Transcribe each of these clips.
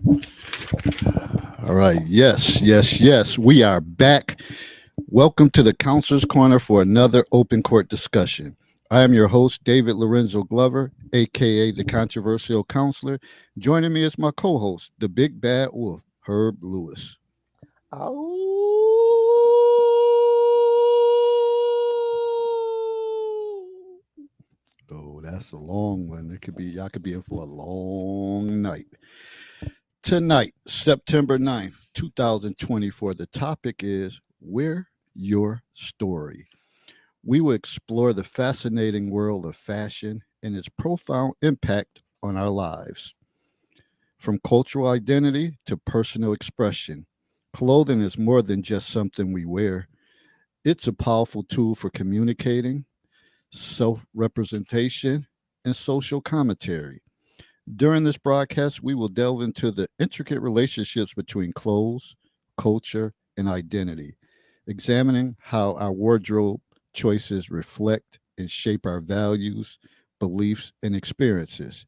All right. Yes, yes, yes. We are back. Welcome to the Counselor's Corner for another open court discussion. I am your host, David Lorenzo Glover, aka the Controversial Counselor. Joining me is my co host, the Big Bad Wolf, Herb Lewis. Oh, that's a long one. It could be, y'all could be in for a long night. Tonight, September 9th, 2024, the topic is Wear Your Story. We will explore the fascinating world of fashion and its profound impact on our lives. From cultural identity to personal expression, clothing is more than just something we wear. It's a powerful tool for communicating, self representation, and social commentary. During this broadcast, we will delve into the intricate relationships between clothes, culture, and identity, examining how our wardrobe choices reflect and shape our values, beliefs, and experiences.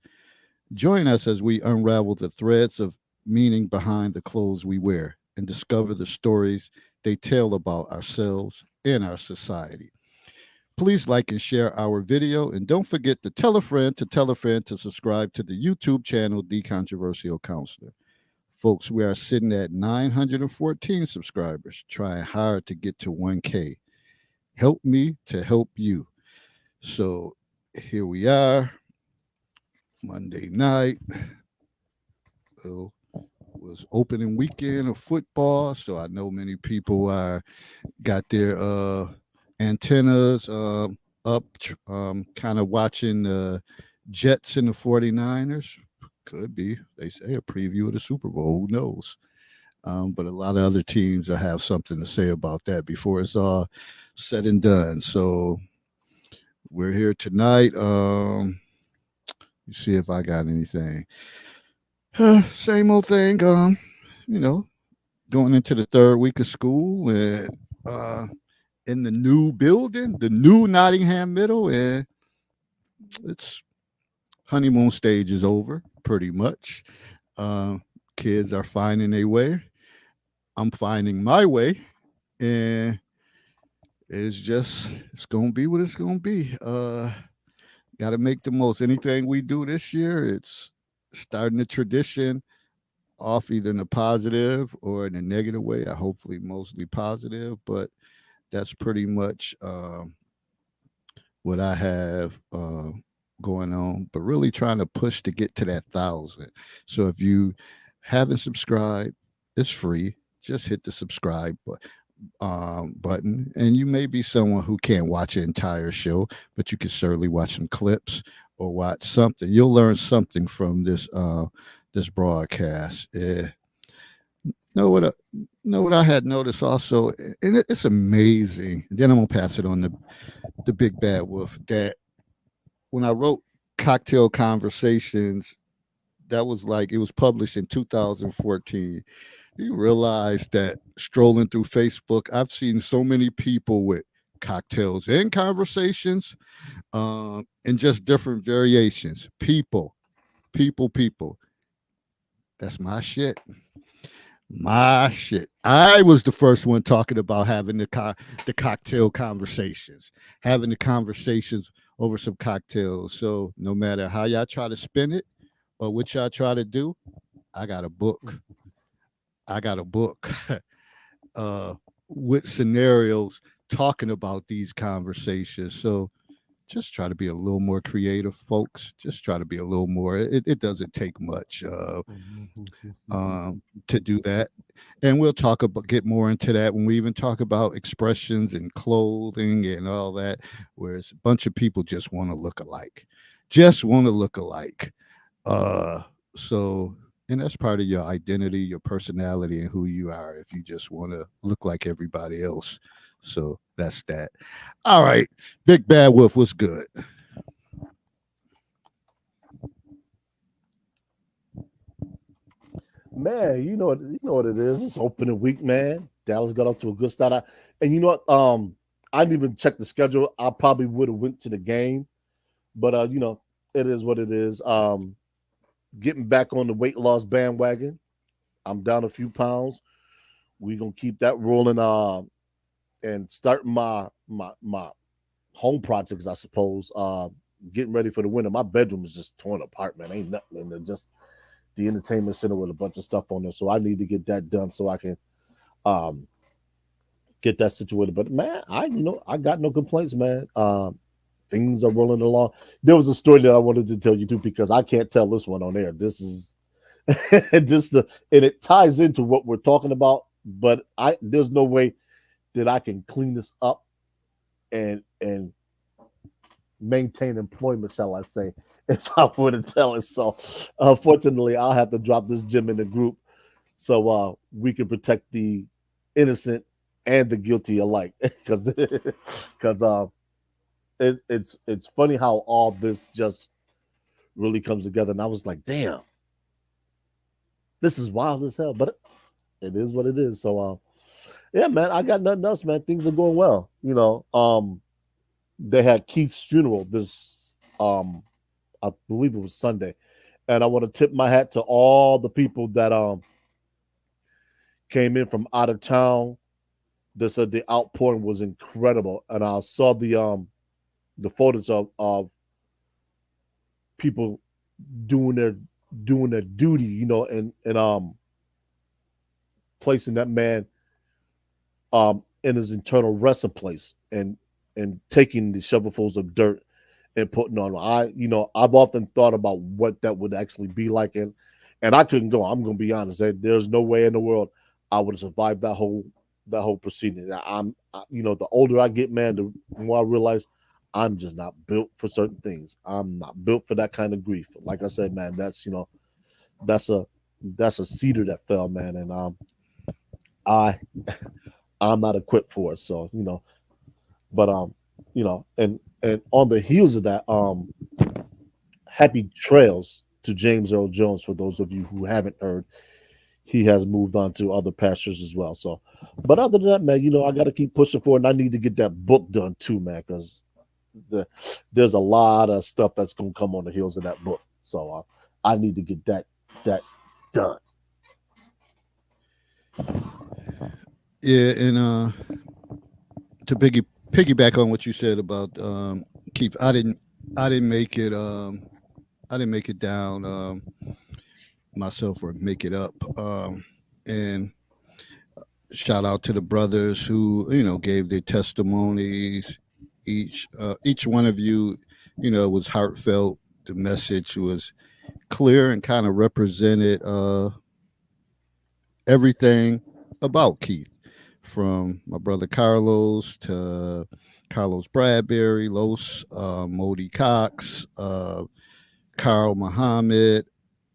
Join us as we unravel the threads of meaning behind the clothes we wear and discover the stories they tell about ourselves and our society. Please like and share our video, and don't forget to tell a friend to subscribe to the YouTube channel, The Controversial Counselor. Folks, we are sitting at 914 subscribers, trying hard to get to 1K. Help me to help you. So here we are, Monday night. Well, was opening weekend of football, so I know many people got their antennas up, kind of watching the Jets and the 49ers. Could be. They say a preview of the Super Bowl. Who knows? But a lot of other teams will have something to say about that before it's all said and done. So we're here tonight. You see if I got anything. Same old thing. You know, going into the third week of school and in the new building, the new Nottingham Middle, and it's honeymoon stage is over pretty much. Uh, Kids are finding their way. I'm finding my way, and it's gonna be what it's gonna be. Got to make the most. Anything we do this year, it's starting a tradition off either in a positive or in a negative way. I hopefully mostly positive, but that's pretty much what I have going on. But really trying to push to get to that 1,000. So if you haven't subscribed, it's free. Just hit the subscribe button, and you may be someone who can't watch an entire show, but you can certainly watch some clips or watch something. You'll learn something from this broadcast. Know what? Know what I had noticed also, and it's amazing. Then I'm gonna pass it on to the big bad wolf. That when I wrote Cocktail Conversations, that was like it was published in 2014. You realize that strolling through Facebook, I've seen so many people with cocktails and conversations, and just different variations. People. That's my shit. My shit. I was the first one talking about having the cocktail conversations, having the conversations over some cocktails. So no matter how y'all try to spin it or what y'all try to do, I got a book. I got a book uh, with scenarios talking about these conversations. So just try to be a little more creative, folks. Just try to be a little more. It doesn't take much to do that, and we'll talk about get more into that when we even talk about expressions and clothing and all that. Whereas a bunch of people just want to look alike, just want to look alike. Uh, so, and that's part of your identity, your personality, and who you are. If you just want to look like everybody else, so that's that. All right, Big Bad Wolf, what's good? Man, you know what it is. It's opening week, man. Dallas got off to a good start. And you know what? I didn't even check the schedule. I probably would have went to the game, but it is what it is. Getting back on the weight loss bandwagon. I'm down a few pounds. We're gonna keep that rolling. And start my home projects, I suppose. Getting ready for the winter. My bedroom is just torn apart, man. Ain't nothing in there. Just the entertainment center with a bunch of stuff on there. So I need to get that done so I can um get that situated. But man, I got no complaints, man. Things are rolling along. There was a story that I wanted to tell you too because I can't tell this one on air. This is and it ties into what we're talking about. But I there's no way that I can clean this up and maintain employment, shall I say, if I were to tell it. So, unfortunately, I'll have to drop this gem in the group so we can protect the innocent and the guilty alike. Because it's funny how all this just really comes together. And I was like, damn, this is wild as hell, but it is what it is. So, yeah, man, I got nothing else, man. Things are going well. They had Keith's funeral this I believe it was Sunday. And I want to tip my hat to all the people that came in from out of town. They said the outpouring was incredible. And I saw the photos of people doing their duty, and placing that man in his internal resting place and taking the shovelfuls of dirt and putting on. I've often thought about what that would actually be like, and I couldn't go. I'm gonna be honest. There's no way in the world I would have survived that whole proceeding. The older I get, man, the more I realize I'm just not built for certain things. I'm not built for that kind of grief. Like I said, man, that's a cedar that fell, man, and I I'm not equipped for it. So but and on the heels of that, happy trails to James Earl Jones. For those of you who haven't heard, he has moved on to other pastures as well. So, but other than that, man, I got to keep pushing forward, and I need to get that book done too, man, because there's a lot of stuff that's gonna come on the heels of that book. So I need to get that done. Yeah, and to piggyback on what you said about Keith, I didn't make it I didn't make it down myself or make it up. And shout out to the brothers who gave their testimonies. Each one of you, was heartfelt. The message was clear and kind of represented everything about Keith, from my brother Carlos to Carlos Bradbury, Los Modi Cox, Carl Muhammad.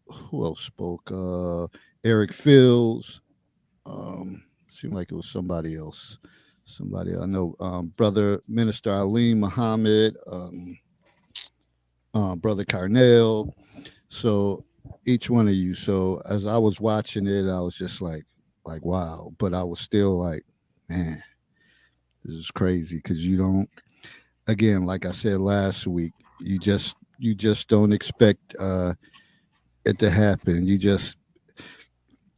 Who else spoke? Eric Fields. Seemed like it was somebody else. Somebody I know. Brother Minister Ali Muhammad. Brother Carnell. So each one of you. So as I was watching it, I was just like wow. But I was still like, man, this is crazy because you don't. Again, like I said last week, you just don't expect it to happen. You just,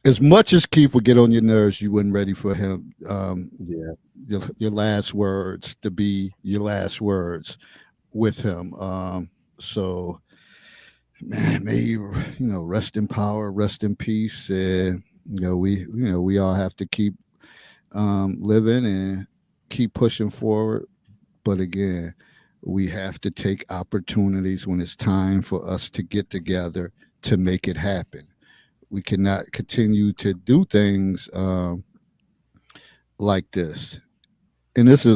as much as Keith would get on your nerves, you weren't ready for him. Yeah. Your last words to be your last words with him. So, man, may you rest in power, rest in peace, and we all have to keep living and keep pushing forward. But again, we have to take opportunities when it's time for us to get together to make it happen. We cannot continue to do things like this. And this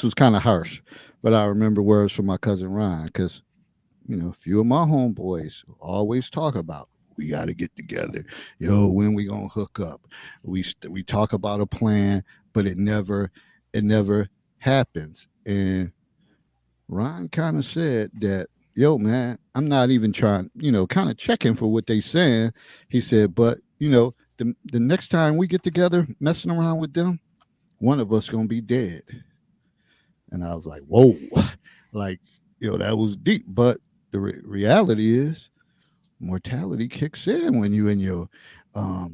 was kind of harsh, but I remember words from my cousin Ryan because a few of my homeboys always talk about we got to get together. Yo, when we gonna hook up? We talk about a plan, but it never happens. And Ron kind of said that, yo, man, I'm not even trying, kind of checking for what they saying. He said, but the next time we get together messing around with them, one of us gonna be dead. And I was like, whoa, like, that was deep. But the reality is, mortality kicks in when you in your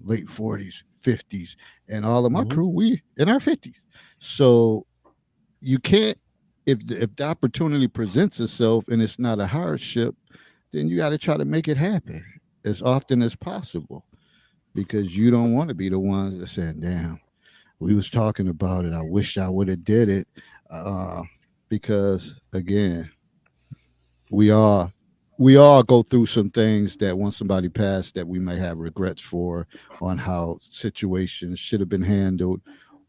late 40s, 50s, and all of my Mhm. crew, we in our 50s. So you can't, if the opportunity presents itself and it's not a hardship, then you got to try to make it happen as often as possible, because you don't want to be the ones that saying, "Damn, we was talking about it. I wish I would have did it," uh, because again, we are we all go through some things that once somebody passed that we may have regrets for, on how situations should have been handled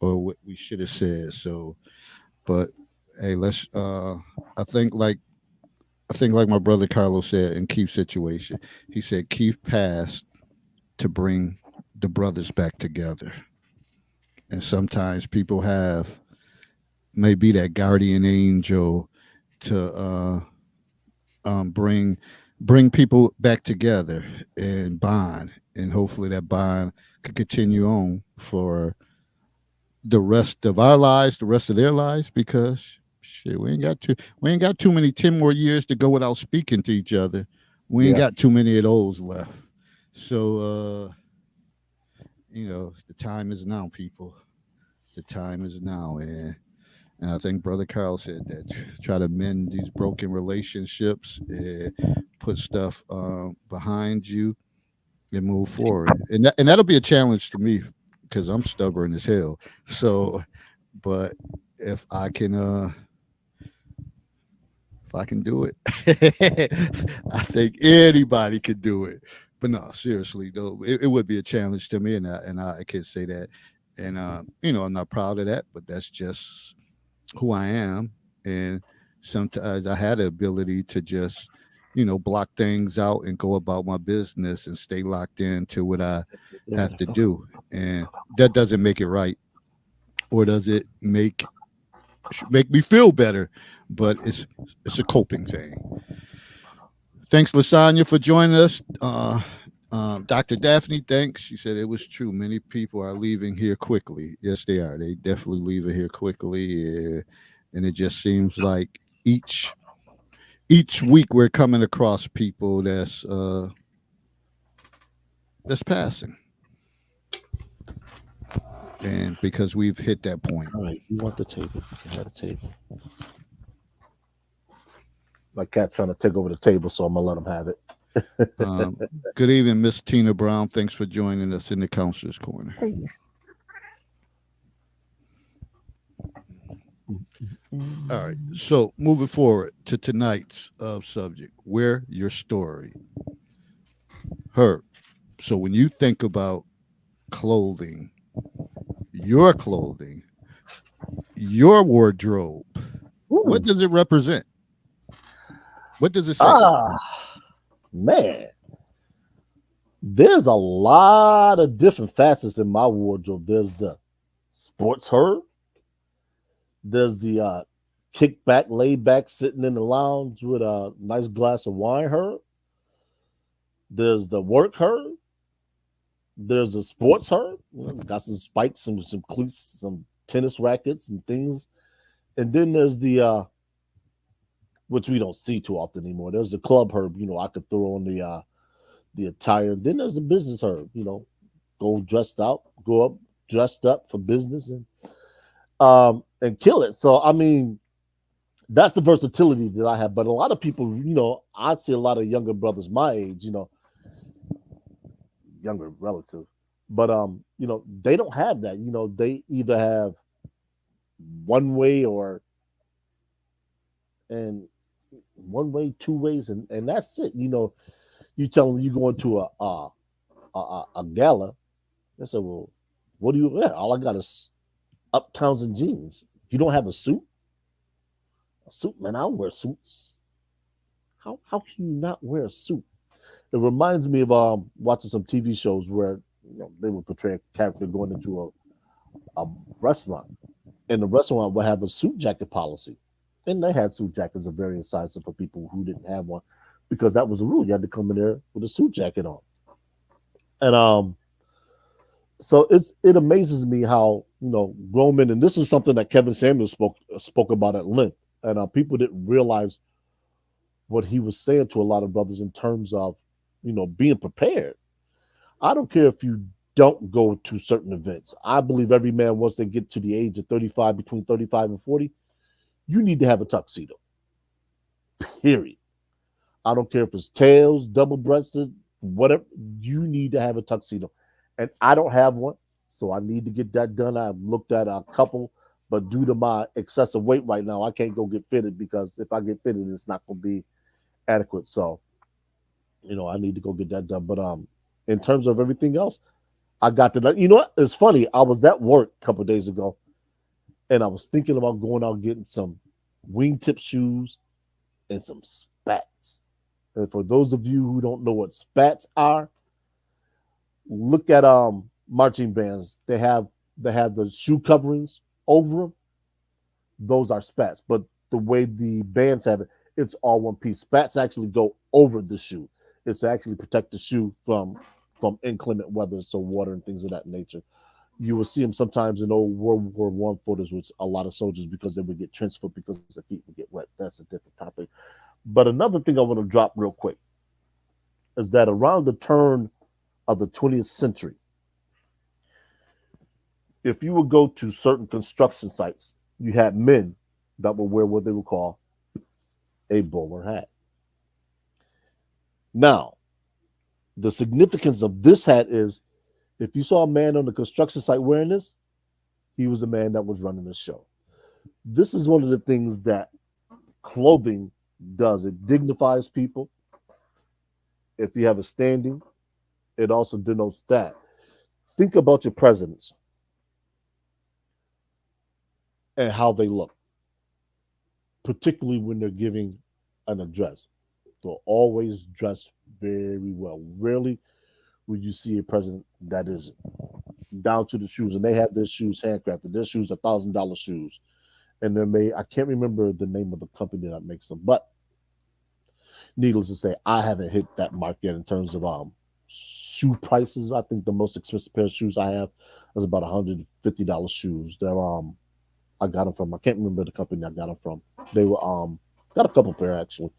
or what we should have said. So, but hey, let's I think like like my brother Carlos said in Keith's situation, he said Keith passed to bring the brothers back together. And sometimes people have maybe that guardian angel to bring people back together and bond, and hopefully that bond could continue on for the rest of our lives, the rest of their lives, because shit, we ain't got too many 10 more years to go without speaking to each other. We ain't Yeah. got too many of those left. So the time is now, people. The time is now, and I think Brother Carl said that try to mend these broken relationships, put stuff behind you, and move forward. And that'll be a challenge to me because I'm stubborn as hell. So, but if I can do it, I think anybody could do it. But no, seriously though, it would be a challenge to me, and I can say that, and I'm not proud of that, but that's just who I am. And sometimes I had the ability to just, block things out and go about my business and stay locked into what I have to do. And that doesn't make it right, or does it make me feel better? But it's a coping thing. Thanks, Lasagna, for joining us. Dr. Daphne, thanks. She said it was true. Many people are leaving here quickly. Yes, they are. They definitely leaving here quickly, and it just seems like each week we're coming across people that's passing, and because we've hit that point. All right, you want the table? You can have the table. My cat's trying to take over the table, so I'm gonna let him have it. Um, Good evening, Miss Tina Brown. Thanks for joining us in the Counselor's Corner. All right. So moving forward to tonight's subject, wear your story. Herb. So when you think about clothing, your clothing, your wardrobe, what Ooh. does it represent? What does it say? Ah, man, there's a lot of different facets in my wardrobe. There's the sports Herb. There's the kick back, lay back, sitting in the lounge with a nice glass of wine Herb. There's the work Herb. There's a sports Herb. Got some spikes and some cleats, some tennis rackets and things. And then there's the which we don't see too often anymore. There's the club Herb. I could throw on the attire. Then there's the business Herb. Go dressed out, go up dressed up for business and kill it. So I mean, that's the versatility that I have. But a lot of people, I see a lot of younger brothers my age, younger relative, but they don't have that. They either have one way or and one way, two ways, and that's it. You tell them you go into a gala. They say, well, what do you wear? All I got is uptowns and jeans. You don't have a suit? A suit, man, I don't wear suits. How can you not wear a suit? It reminds me of watching some TV shows where they would portray a character going into a restaurant, and the restaurant would have a suit jacket policy, and they had suit jackets of various sizes for people who didn't have one, because that was the rule. You had to come in there with a suit jacket on, and so it amazes me how grown men, and this is something that Kevin Samuels spoke about at length, and people didn't realize what he was saying to a lot of brothers in terms of being prepared. I don't care if you don't go to certain events. I believe every man, once they get to the age of 35, between 35 and 40, you need to have a tuxedo. Period. I don't care if it's tails, double breasted, whatever. You need to have a tuxedo. And I don't have one, so I need to get that done. I've looked at a couple, but due to my excessive weight right now, I can't go get fitted because if I get fitted, it's not going to be adequate. So, I need to go get that done. But in terms of everything else, I got to. You know what? It's funny. I was at work a couple of days ago, and I was thinking about going out and getting some wingtip shoes and some spats. And for those of you who don't know what spats are, look at marching bands. They have the shoe coverings over them. Those are spats. But the way the bands have it, it's all one piece. Spats actually go over the shoe. It's to actually protect the shoe from inclement weather, so water and things of that nature. You will see them sometimes in old World War One photos with a lot of soldiers because they would get trench foot because their feet would get wet. That's a different topic. But another thing I want to drop real quick is that around the turn of the 20th century, if you would go to certain construction sites, you had men that would wear what they would call a bowler hat. Now, the significance of this hat is if you saw a man on the construction site wearing this, he was a man that was running the show. This is one of the things that clothing does. It dignifies people. If you have a standing, it also denotes that. Think about your presidents and how they look, particularly when they're giving an address. They'll always dress very well. Rarely will you see a president that isn't. Down to the shoes, and they have their shoes handcrafted. Their shoes are $1,000 shoes, and they're made. I can't remember the name of the company that makes them, but needless to say, I haven't hit that mark yet in terms of shoe prices. I think the most expensive pair of shoes I have is about $150 shoes. They're I got them from. I can't remember the company I got them from. They were got a couple pair actually.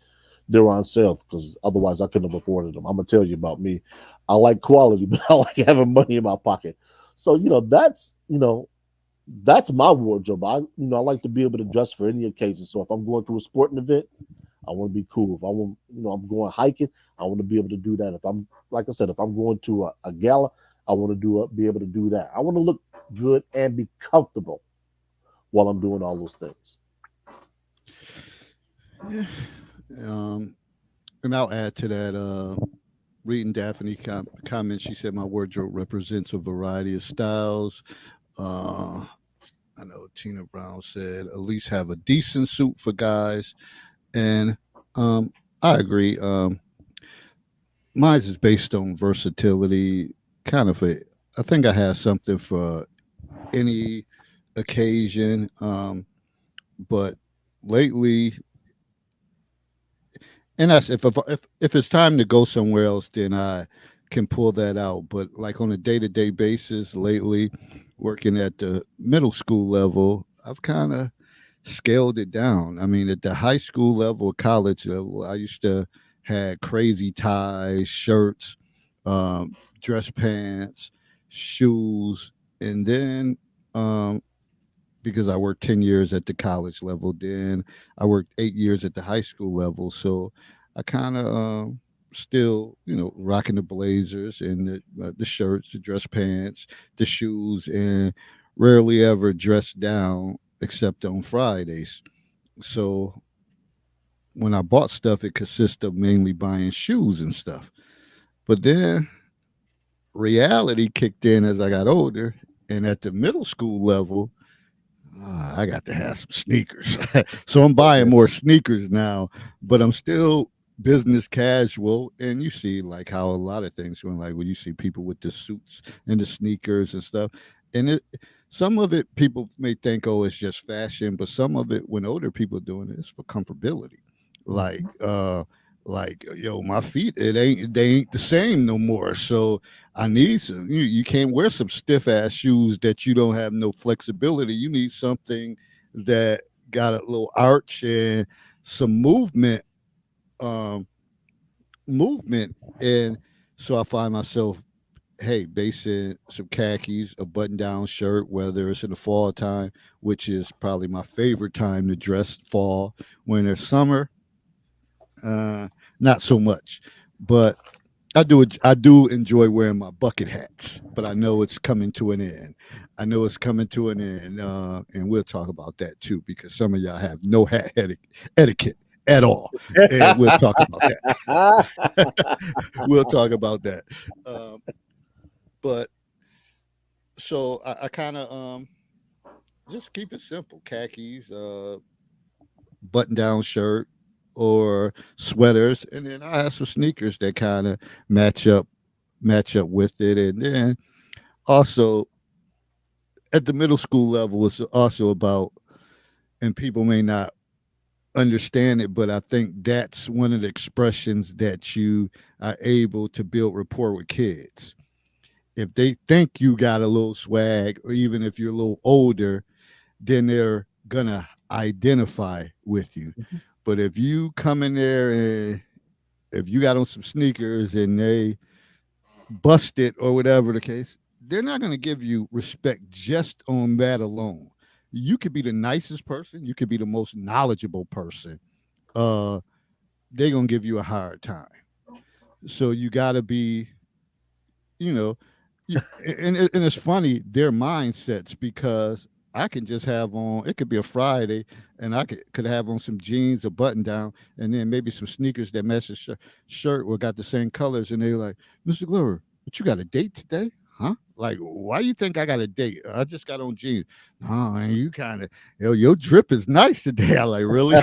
They were on sale because otherwise I couldn't have afforded them. I'm gonna tell you about me. I like quality, but I like having money in my pocket. So that's my wardrobe. I like to be able to dress for any occasion. So if I'm going to a sporting event, I want to be cool. If I want, I'm going hiking, I want to be able to do that. If I'm, like I said, if I'm going to a gala, I want to be able to do that. I want to look good and be comfortable while I'm doing all those things. Yeah. And I'll add to that. Reading Daphne comments, she said my wardrobe represents a variety of styles. I know Tina Brown said at least have a decent suit for guys, and I agree. Mine is based on versatility, kind of. I think I have something for any occasion, but lately, and that's if it's time to go somewhere else, then I can pull that out. But like on a day to day basis, lately, working at the middle school level, I've kind of scaled it down. I mean, at the high school level, college level, I used to had crazy ties, shirts, dress pants, shoes, and then because I worked 10 years at the college level, then I worked 8 years at the high school level. So I kind of still, rocking the blazers and the shirts, the dress pants, the shoes, and rarely ever dress down except on Fridays. So when I bought stuff, it consisted of mainly buying shoes and stuff. But then reality kicked in as I got older. And at the middle school level, I got to have some sneakers. So I'm buying Okay. more sneakers now, but I'm still business casual. And you see, like, how a lot of things going, like when you see people with the suits and the sneakers and stuff. And some of it people may think, oh, it's just fashion, but some of it, when older people are doing it, it's for comfortability. Like, yo, my feet, they ain't the same no more. So I need some. You can't wear some stiff ass shoes that you don't have no flexibility. You need something that got a little arch and some movement. Um, movement, and so I find myself, hey, basing some khakis, a button-down shirt, whether it's in the fall time, which is probably my favorite time to dress, fall, winter, summer, uh, not so much, but I do enjoy wearing my bucket hats, but I know it's coming to an end. I know it's coming to an end, and we'll talk about that too, because some of y'all have no etiquette at all, and we'll talk about that. We'll talk about that. Um, but so I kind of just keep it simple: khakis, button-down shirt, or sweaters, and then I have some sneakers that kind of match up match up with it, and then also at the middle school level it's also about, and people may not understand it, but I think that's one of the expressions that you are able to build rapport with kids. If they think you got a little swag, or even if you're a little older, then they're gonna identify with you. But if you come in there and if you got on some sneakers and they bust it or whatever the case, they're not going to give you respect just on that alone. You could be the nicest person, you could be the most knowledgeable person. Uh, they're going to give you a hard time. So you got to be, you know, and it's funny their mindsets, because I can just have on, it could be a Friday, and I could have on some jeans, a button down, and then maybe some sneakers that match the shirt or got the same colors, and they're like, Mr. Glover, but you got a date today? Huh? Like, why you think I got a date? I just got on jeans. No, man, you kind of, your drip is nice today. I like, really?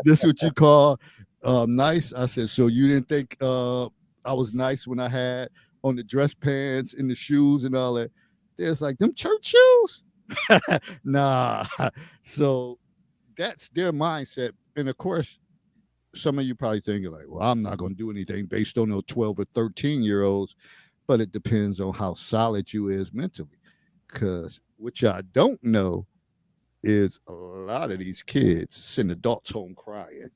This what you call nice? I said, so you didn't think I was nice when I had on the dress pants and the shoes and all that? There's like, them church shoes? Nah. So that's their mindset. And of course, some of you probably thinking like, well, I'm not going to do anything based on those 12 or 13-year-olds, but it depends on how solid you is mentally. Because what y'all don't know is a lot of these kids send adults home crying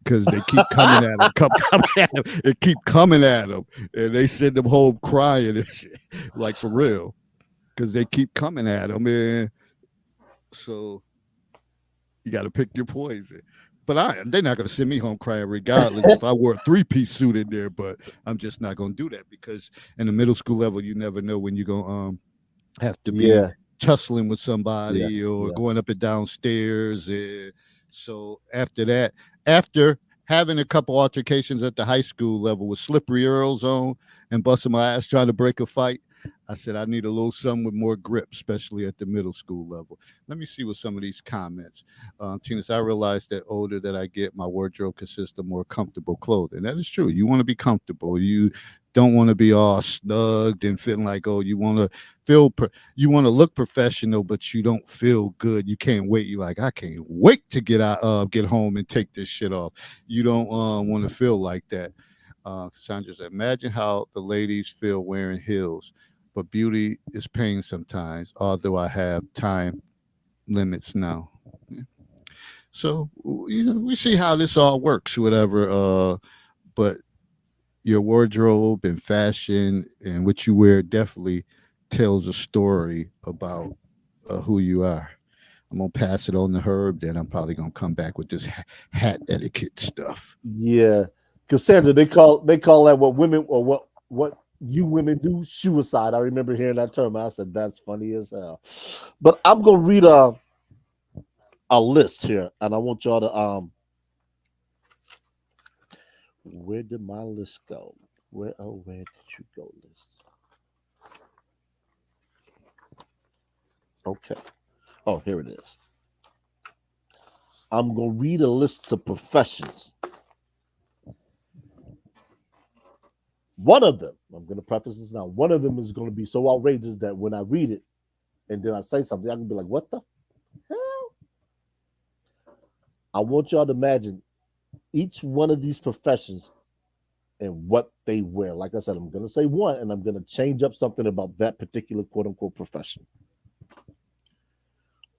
because they keep coming at them, coming at them, and keep coming at them, and they send them home crying and shit, like for real, because they keep coming at them, and so you got to pick your poison. But they're not going to send me home crying regardless if I wore a three-piece suit in there. But I'm just not going to do that, because in the middle school level, you never know when you're going to have to be tussling with somebody or going up and down stairs. And so after that, after having a couple altercations at the high school level with Slippery Earls on and busting my ass trying to break a fight, I said, I need a little something with more grip, especially at the middle school level. Let me see what some of these comments. Tina says, I realize that older that I get, my wardrobe consists of more comfortable clothing. That is true. You want to be comfortable. You don't want to be all snugged and feeling like, oh, you want to you want to look professional, but you don't feel good. You can't wait. You're like, I can't wait to get home and take this shit off. You don't want to feel like that. Cassandra said, imagine how the ladies feel wearing heels. But beauty is pain sometimes, although I have time limits now. So, we see how this all works, whatever. But your wardrobe and fashion and what you wear definitely tells a story about who you are. I'm going to pass it on to Herb, then I'm probably going to come back with this hat etiquette stuff. Yeah. Cassandra, they call that what women, or what you women do, suicide. I remember hearing that term. I said, that's funny as hell. But I'm gonna read a list here, and I want y'all to where did my list go? Where did you go, list? Okay. Oh, here it is. I'm gonna read a list of professions. One of them, I'm going to preface this now. One of them is going to be so outrageous that when I read it and then I say something, I can be like, what the hell? I want y'all to imagine each one of these professions and what they wear. Like I said, I'm going to say one, and I'm going to change up something about that particular quote unquote profession.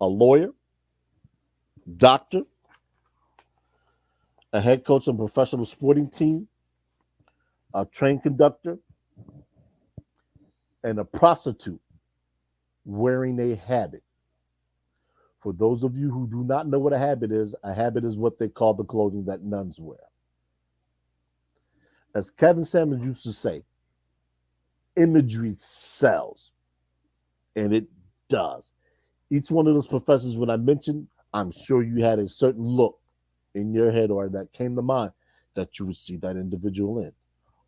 A lawyer, doctor, a head coach of a professional sporting team, a train conductor, and a prostitute wearing a habit. For those of you who do not know what a habit is what they call the clothing that nuns wear. As Kevin Samuels used to say, imagery sells, and it does. Each one of those professors, when I mentioned, I'm sure you had a certain look in your head or that came to mind that you would see that individual in,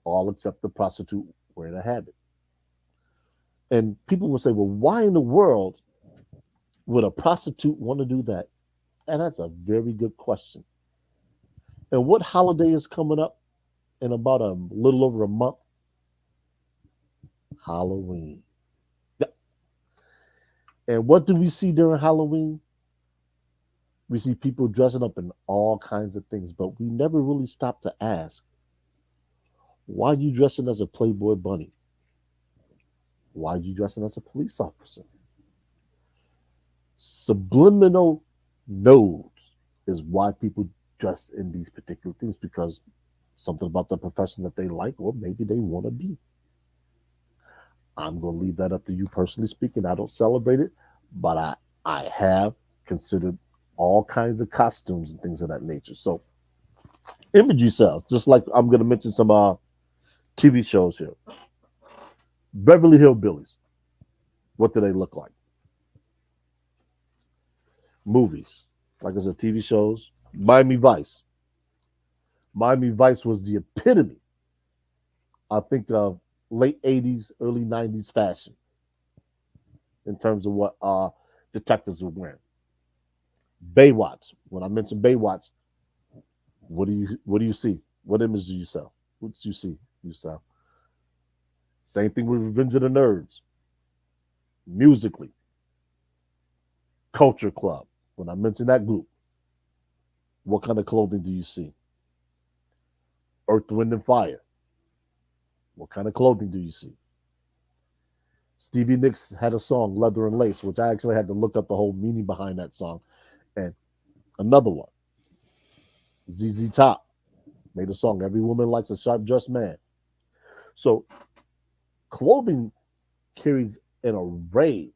all except the prostitute wearing a habit. And people will say, well, why in the world would a prostitute want to do that? And that's a very good question. And what holiday is coming up in about a little over a month? Halloween. Yeah. And what do we see during Halloween? We see people dressing up in all kinds of things, but we never really stop to ask, why are you dressing as a Playboy bunny? Why are you dressing as a police officer? Subliminal nodes is why people dress in these particular things, because something about the profession that they like, or maybe they want to be. I'm going to leave that up to you personally speaking. I don't celebrate it, but I have considered all kinds of costumes and things of that nature. So imagery sells, just like I'm going to mention some TV shows here. Beverly Hillbillies. What do they look like? Movies, like I said, TV shows. Miami Vice. Miami Vice was the epitome, I think, of late 80s, early 90s fashion in terms of what detectives were wearing. Baywatch. When I mention Baywatch, what do you see? What image do you sell? What do you see? You sell. Same thing with Revenge of the Nerds. Musically. Culture Club. When I mention that group, what kind of clothing do you see? Earth, Wind, and Fire. What kind of clothing do you see? Stevie Nicks had a song, Leather and Lace, which I actually had to look up the whole meaning behind that song. And another one, ZZ Top made a song, Every Woman Likes a Sharp Dressed Man. So clothing carries an array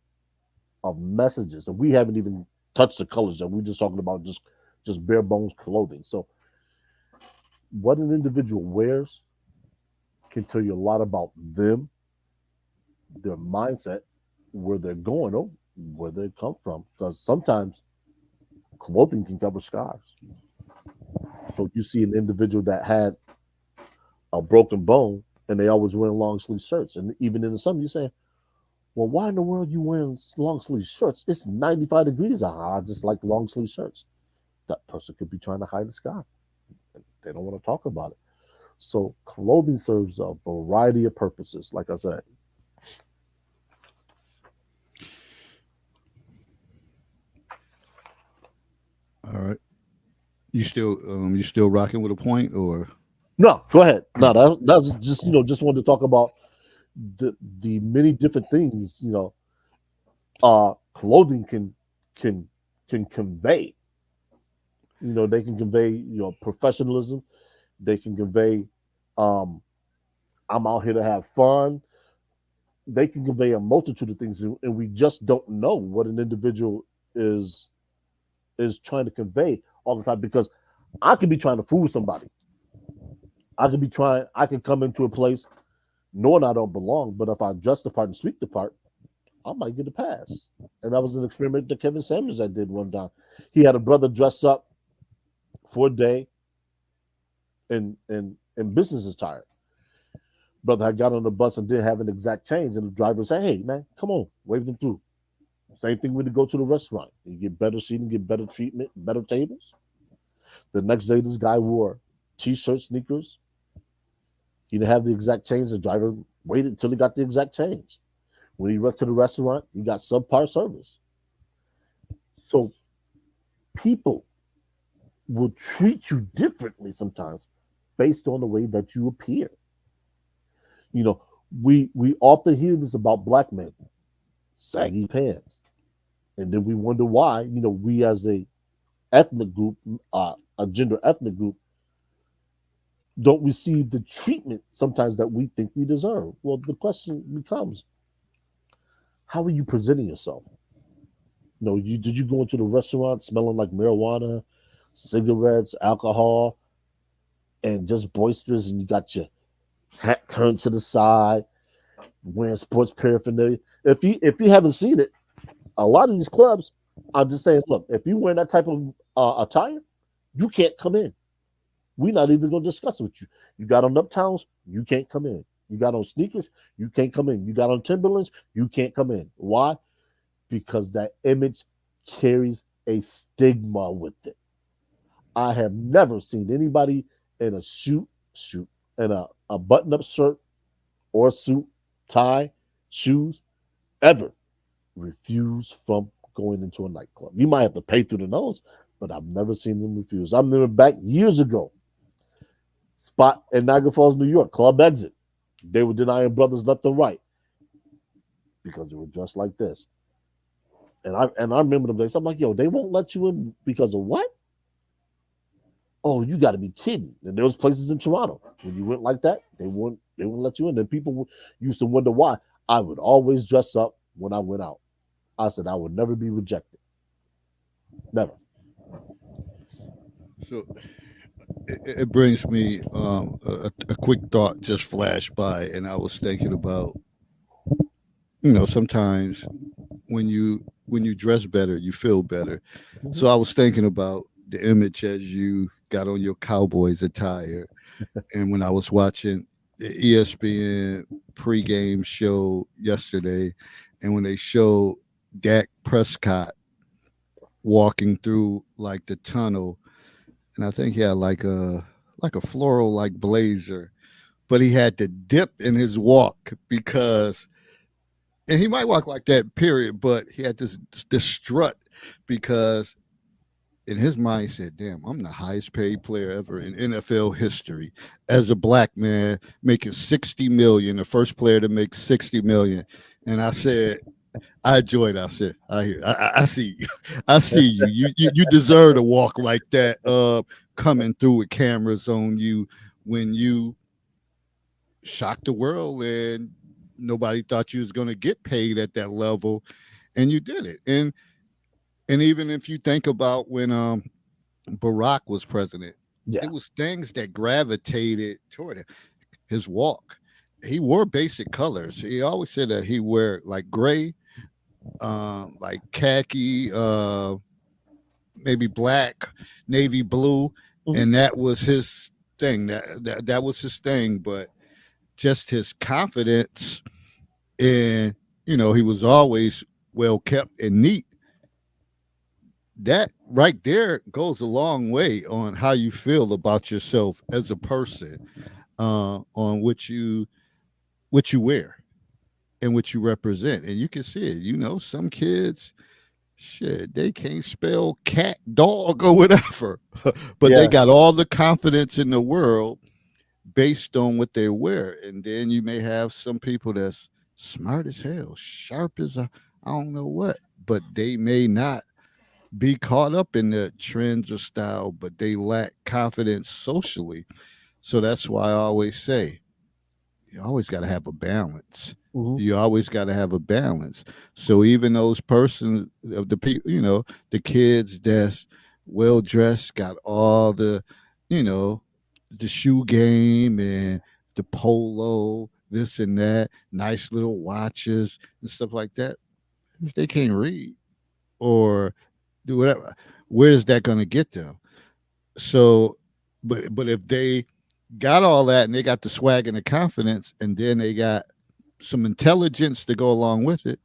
of messages, and we haven't even touched the colors yet. We're just talking about just bare bones clothing. So what an individual wears can tell you a lot about them, their mindset, where they're going, or where they come from. Because sometimes clothing can cover scars. So you see an individual that had a broken bone and they always wearing long sleeve shirts. And even in the summer, you say, well, why in the world are you wearing long sleeve shirts? It's 95 degrees. I just like long sleeve shirts. That person could be trying to hide the scar. They don't want to talk about it. So clothing serves a variety of purposes, like I said. All right. You still rocking with a point, or No, go ahead. No, that's just just wanted to talk about the many different things clothing can convey. They can convey professionalism. They can convey um I'm out here to have fun. They can convey a multitude of things, and we just don't know what an individual is trying to convey all the time, because I could be trying to fool somebody. I could come into a place knowing I don't belong, but if I dress the part and speak the part, I might get a pass. And that was an experiment that Kevin Samuels I did one time. He had a brother dress up for a day in business attire. Brother had got on the bus and didn't have an exact change, and the driver said, "Hey man, come on, wave them through." Same thing when you go to the restaurant. You get better seating, get better treatment, better tables. The next day, this guy wore t-shirts, sneakers. He didn't have the exact change. The driver waited until he got the exact change. When he went to the restaurant, he got subpar service. So people will treat you differently sometimes based on the way that you appear. We often hear this about black men, saggy pants. And then we wonder why, we as a ethnic group, a gender ethnic group, don't receive the treatment sometimes that we think we deserve. Well, the question becomes, how are you presenting yourself? Did you go into the restaurant smelling like marijuana, cigarettes, alcohol, and just boisterous, and you got your hat turned to the side, wearing sports paraphernalia? If you haven't seen it, a lot of these clubs, I'm just saying, look, if you wear that type of attire, you can't come in. We're not even going to discuss it with you. You got on Uptowns, you can't come in. You got on sneakers, you can't come in. You got on Timberlands, you can't come in. Why? Because that image carries a stigma with it. I have never seen anybody in a shoot, in a button-up shirt or suit, tie, shoes, ever refuse from going into a nightclub. You might have to pay through the nose, but I've never seen them refuse. I remember back years ago, spot in Niagara Falls, New York, Club Exit. They were denying brothers left and right because they were dressed like this. And I remember them days. I'm like, yo, they won't let you in because of what? Oh, you got to be kidding! And there was places in Toronto when you went like that, they wouldn't let you in. And people used to wonder why. I would always dress up when I went out. I said I would never be rejected. Never. So it brings me a quick thought just flashed by, and I was thinking about, sometimes when you dress better, you feel better. So I was thinking about the image as you got on your Cowboys attire, and when I was watching the ESPN pregame show yesterday, and when they showed Dak Prescott walking through like the tunnel, and I think he had like a floral like blazer, but he had to dip in his walk because, and he might walk like that period, but he had this strut because in his mind he said, damn, I'm the highest paid player ever in NFL history as a black man making 60 million, the first player to make 60 million. And I said, I enjoyed it. I said, I see you. I see you. You deserve to walk like that, coming through with cameras on you when you shocked the world and nobody thought you was going to get paid at that level, and you did it. And even if you think about when Barack was president, Yeah. it was things that gravitated toward him. His walk. He wore basic colors. He always said that he wear like gray, like khaki, maybe black, navy blue, Mhm. and that was his thing. That was his thing. But just his confidence, and he was always well kept and neat. That right there goes a long way on how you feel about yourself as a person, on what you wear and what you represent, and you can see it. Some kids, shit, they can't spell cat, dog, or whatever, but they Yeah. got all the confidence in the world based on what they wear. And then you may have some people that's smart as hell, sharp as I don't know what, but they may not be caught up in the trends or style, but they lack confidence socially. So that's why I always say you always got to have a balance. Mhm. You always got to have a balance. So even those persons, the people, the kids that's well dressed, got all you know, the shoe game and the polo, this and that, nice little watches and stuff like that. If they can't read or do whatever, where is that going to get them? So, but if they got all that and they got the swag and the confidence, and then they got some intelligence to go along with it,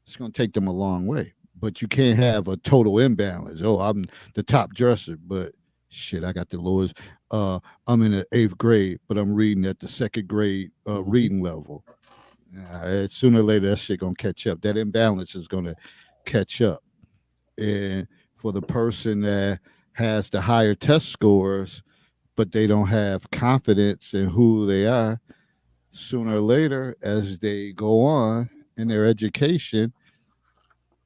it's going to take them a long way. But you can't have a total imbalance. Oh, I'm the top dresser, but shit, I got the lowest. I'm in the 8th grade, but I'm reading at the 2nd grade reading level. Sooner or later, that shit gonna catch up. That imbalance is gonna catch up. And for the person that has the higher test scores, but they don't have confidence in who they are, sooner or later, as they go on in their education,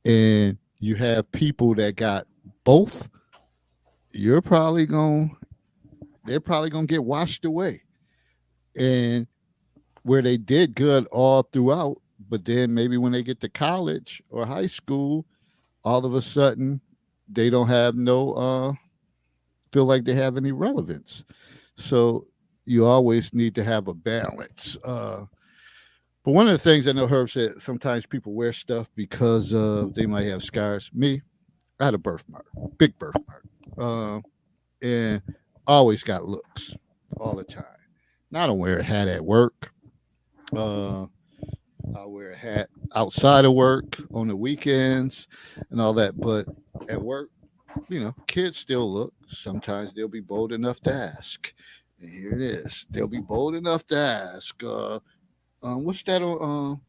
and you have people that got both, you're probably going to they're probably gonna get washed away. And where they did good all throughout, but then maybe when they get to college or high school, all of a sudden they don't have no feel like they have any relevance. So you always need to have a balance. But one of the things I know Herb said, sometimes people wear stuff because they might have scars. Me, I had a birthmark, big birthmark, and always got looks all the time. Now I don't wear a hat at work. Uh, I wear a hat outside of work on the weekends and all that. But at work, kids still look. Sometimes they'll be bold enough to ask. And here it is. They'll be bold enough to ask, what's that on?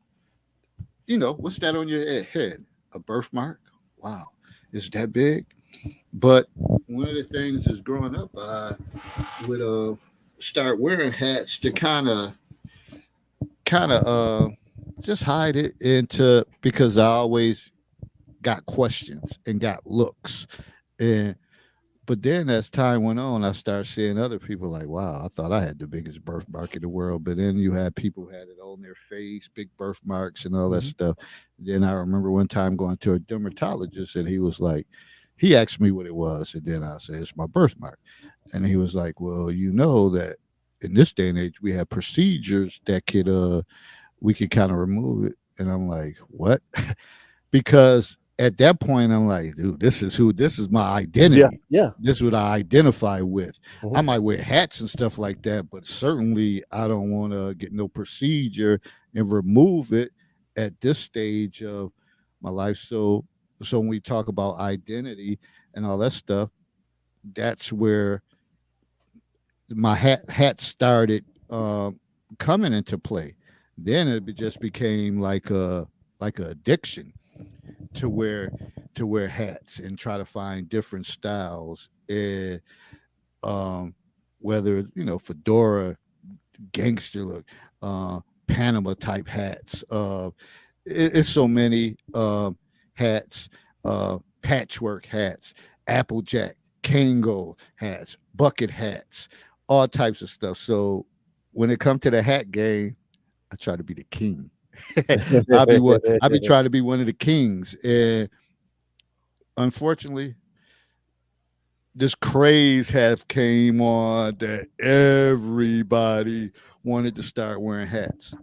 What's that on your head? A birthmark? Wow, is that big? But one of the things is growing up, I would start wearing hats to kind of just hide it into because I always got questions and got looks. And but then as time went on, I started seeing other people like, wow, I thought I had the biggest birthmark in the world. But then you had people who had it on their face, big birthmarks and all that Mhm. stuff. Then I remember one time going to a dermatologist and he was like, he asked me what it was. And then I said, it's my birthmark. And he was like, well, you know that in this day and age, we have procedures that we could kind of remove it. And I'm like, what? Because at that point I'm like, dude, this is my Yeah, identity. yeah. This is what I identify with. I Mhm. might wear hats and stuff like that, but certainly I don't want to get no procedure and remove it at this stage of my life. So when we talk about identity and all that stuff, that's where my hat started coming into play. Then just became like a addiction to wear hats and try to find different styles. And whether fedora, gangster look, Panama type hats. It's so many hats, patchwork hats, Applejack, Kango hats, bucket hats, all types of stuff. So when it comes to the hat game, I try to be the king. I'll be trying to be one of the kings. And unfortunately, this craze have came on that everybody wanted to start wearing hats.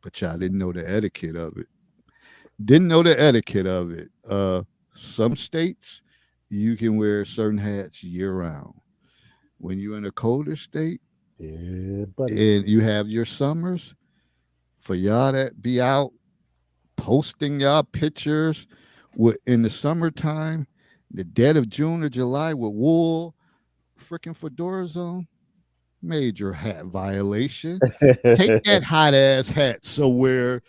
But y'all didn't know the etiquette of it. Didn't know the etiquette of it. Some states you can wear certain hats year round. When you're in a colder state Yeah, buddy. and you have your summers, for y'all that be out posting y'all pictures with in the summertime, the dead of June or July with wool freaking fedoras on, major hat violation. Take that hot ass hat somewhere,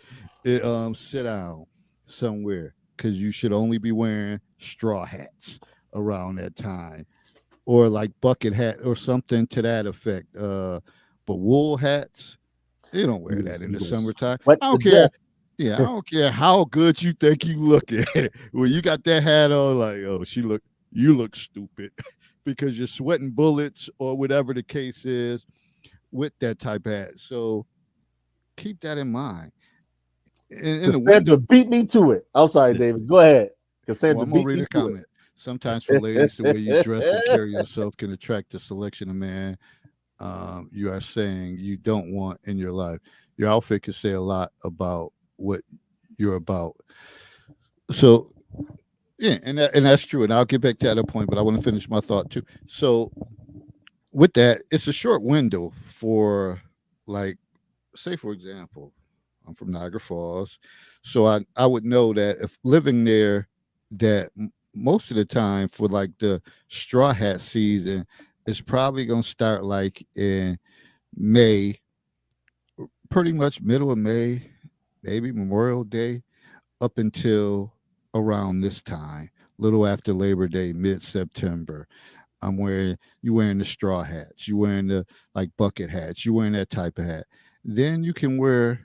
sit down somewhere, because you should only be wearing straw hats around that time, or like bucket hat or something to that effect. But wool hats, you don't wear that in You the gonna summertime. sweat I to don't care. death. Yeah, I don't care how good you think you look at it. When you got that hat on, like, oh, you look stupid because you're sweating bullets or whatever the case is with that type of hat. So keep that in mind. In the winter, Cassandra beat me to it. I'm sorry, David. Go ahead. well, Cassandra I'm gonna beat read me a to comment. Sometimes for ladies, the way you dress and it. carry yourself can attract the selection of man you are saying you don't want in your life. Your outfit can say a lot about what you're about. So yeah, and that's true. And I'll get back to that point, but I want to finish my thought too. So with that, it's a short window for, like, say for example, I'm from Niagara Falls, so I would know that if living there, that most of the time for like the straw hat season, it's probably gonna start like in May, pretty much middle of May, maybe Memorial Day, up until around this time, little after Labor Day, mid September. You wearing the straw hats, you wearing the like bucket hats, you wearing that type of hat. Then you can wear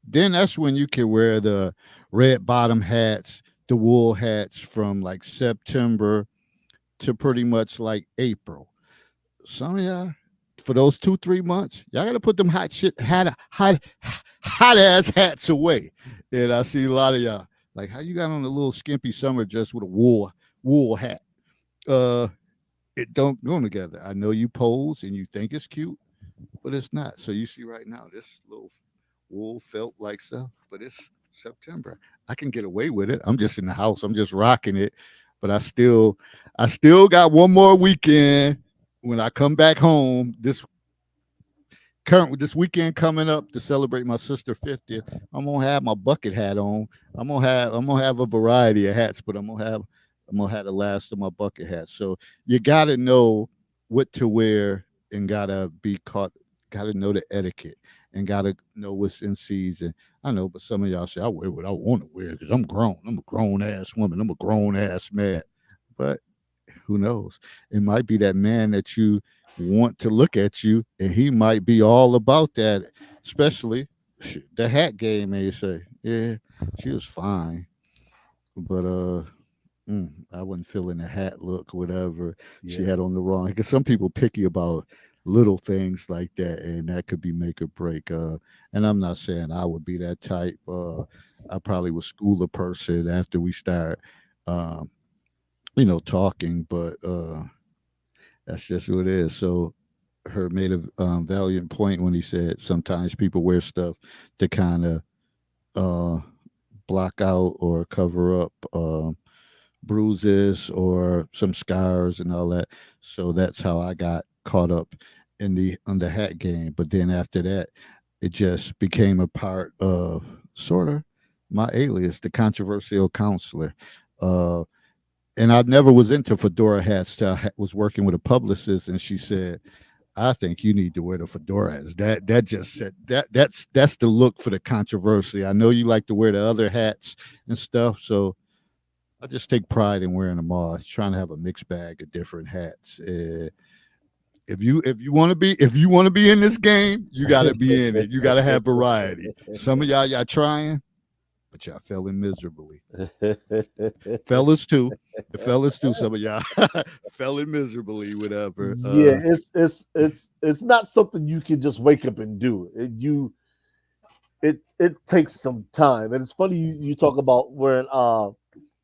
then that's when you can wear the red bottom hats, the wool hats from like September to pretty much like April. Some of y'all, for those 2-3 months, y'all gotta put them hot ass hats away. And I see a lot of y'all like how you got on a little skimpy summer dress with a wool hat. Uh, it don't go together. I know you pose and you think it's cute, but it's not. So you see right now this little wool felt like stuff, but it's September. I can get away with it. I'm just in the house. I'm just rocking it, but I still got one more weekend when I come back home. This weekend coming up to celebrate my sister's 50th. I'm gonna have my bucket hat on. I'm gonna have a variety of hats, but I'm gonna have the last of my bucket hats. So you gotta know what to wear and gotta know the etiquette and gotta know what's in season. I know, but some of y'all say I wear what I want to wear because I'm grown. I'm a grown ass woman. I'm a grown ass man. But who knows? It might be that man that you want to look at you, and he might be all about that, especially the hat game. And you say, yeah, she was fine, but I wasn't feeling the hat look, whatever she Yeah. had on the wrong. Because some people picky about little things like that, and that could be make or break. And I'm not saying I would be that type. I probably would school a person after we start, um, talking, but that's just what it is. So her made a valiant point when he said sometimes people wear stuff to kind of uh, block out or cover up bruises or some scars and all that. So that's how I got caught up in the hat game. But then after that, it just became a part of sort of my alias, the controversial counselor. Uh, and I never was into fedora hats till I was working with a publicist, and she said, "I think you need to wear the fedoras." That just said that's the look for the controversy. I know you like to wear the other hats and stuff, so I just take pride in wearing them all. Trying to have a mixed bag of different hats. If you want to be in this game, you got to be in it. You got to have variety. Some of y'all trying, but y'all failing miserably. Fellas too, the fellas too. Some of y'all failing miserably. Whatever. Yeah, it's not something you can just wake up and do. It takes some time, and it's funny you talk about wearing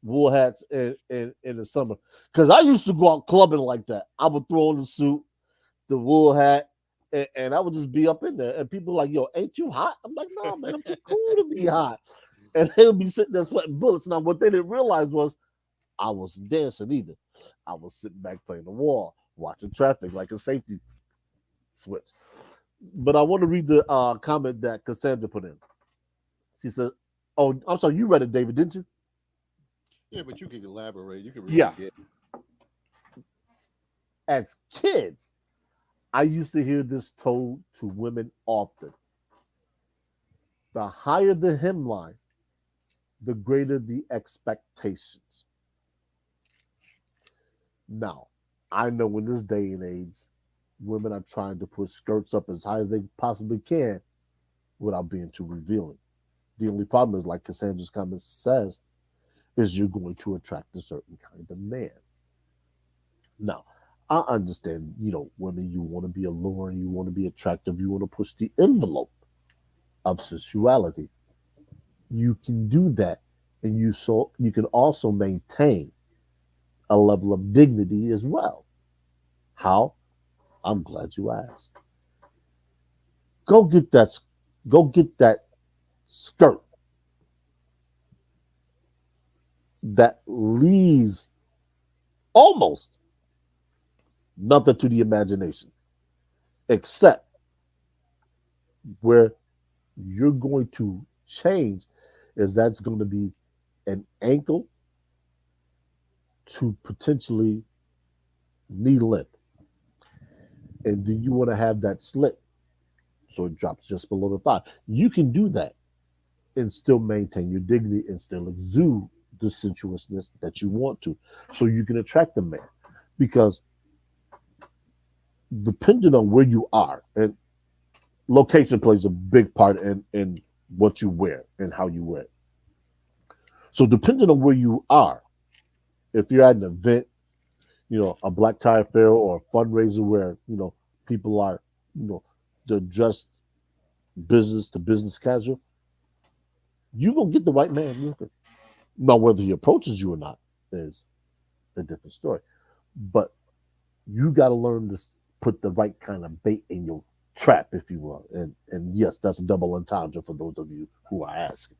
wool hats in the summer, because I used to go out clubbing like that. I would throw on the suit, the wool hat, and I would just be up in there, and people were like, "Yo, ain't you hot?" I'm like, "No, man, I'm too cool to be hot." And they'll be sitting there sweating bullets. Now, what they didn't realize was I wasn't dancing either. I was sitting back playing the wall, watching traffic like a safety switch. But I want to read the comment that Cassandra put in. She said, "Oh, I'm sorry, you read it, David, didn't you?" Yeah, but you can elaborate. You can Yeah. get. As kids, I used to hear this told to women often. The higher the hemline, the greater the expectations. Now, I know in this day and age, women are trying to put skirts up as high as they possibly can without being too revealing. The only problem is, like Cassandra's comment says, is you're going to attract a certain kind of man. Now, I understand, women, you want to be alluring, you want to be attractive, you want to push the envelope of sensuality. You can do that, and you can also maintain a level of dignity as well. How? I'm glad you asked. Go get that. Go get that skirt that leaves almost nothing to the imagination, except where you're going to change is that's going to be an ankle to potentially knee length. And do you want to have that slit so it drops just below the thigh? You can do that and still maintain your dignity and still exude the sensuousness that you want to, so you can attract the man. Because depending on where you are, and location plays a big part in what you wear and how you wear it. So depending on where you are, if you're at an event, a black tie affair or a fundraiser where people are, they're dressed business to business casual, you gonna get the right man. Now, whether he approaches you or not is a different story. But you got to learn to put the right kind of bait in your trap, if you will. And yes, that's a double entendre for those of you who are asking.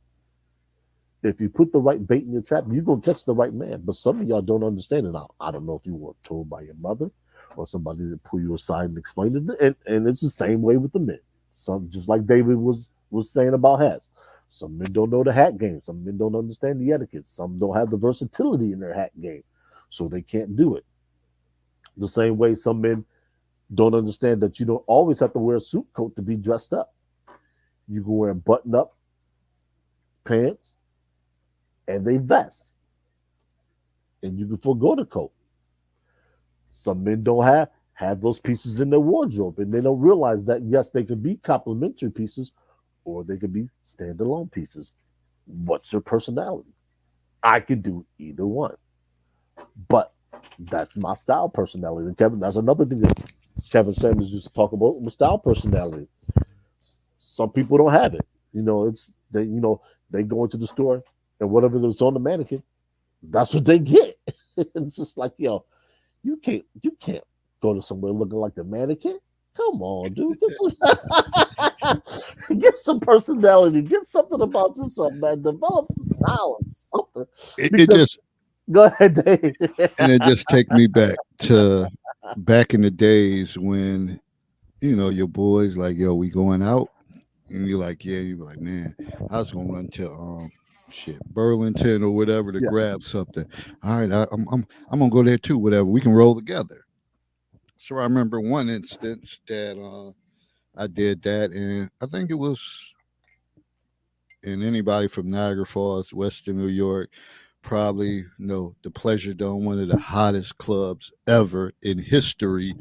If you put the right bait in your trap, you're gonna catch the right man. But some of y'all don't understand it now. I don't know if you were told by your mother or somebody to pull you aside and explain it. And it's the same way with the men. Some, just like David was saying about hats. Some men don't know the hat game. Some men don't understand the etiquette. Some don't have the versatility in their hat game, so they can't do it. The same way some men don't understand that you don't always have to wear a suit coat to be dressed up. You can wear button-up pants and a vest, and you can forego the coat. Some men don't have those pieces in their wardrobe, and they don't realize that yes, they could be complementary pieces, or they could be standalone pieces. What's your personality? I could do either one, but that's my style personality. And Kevin, that's another thing that Kevin Samuels used to talk about with style personality. Some people don't have it. It's they go into the store and whatever that's on the mannequin, that's what they get. It's just like, you can't go to somewhere looking like the mannequin. Come on, dude. Get some personality. Get something about yourself, man. Develop some style or something. It just Go ahead, Dave. and it just take me back to back in the days when your boys like, yo, we going out, and you're like, yeah, you be like, man, I was gonna run to Burlington or whatever to Yeah. grab something. All right, I'm gonna go there too. Whatever, we can roll together. So I remember one instance that I did that, and I think it was, and anybody from Niagara Falls, Western New York, probably know the Pleasure Dome, one of the hottest clubs ever in history,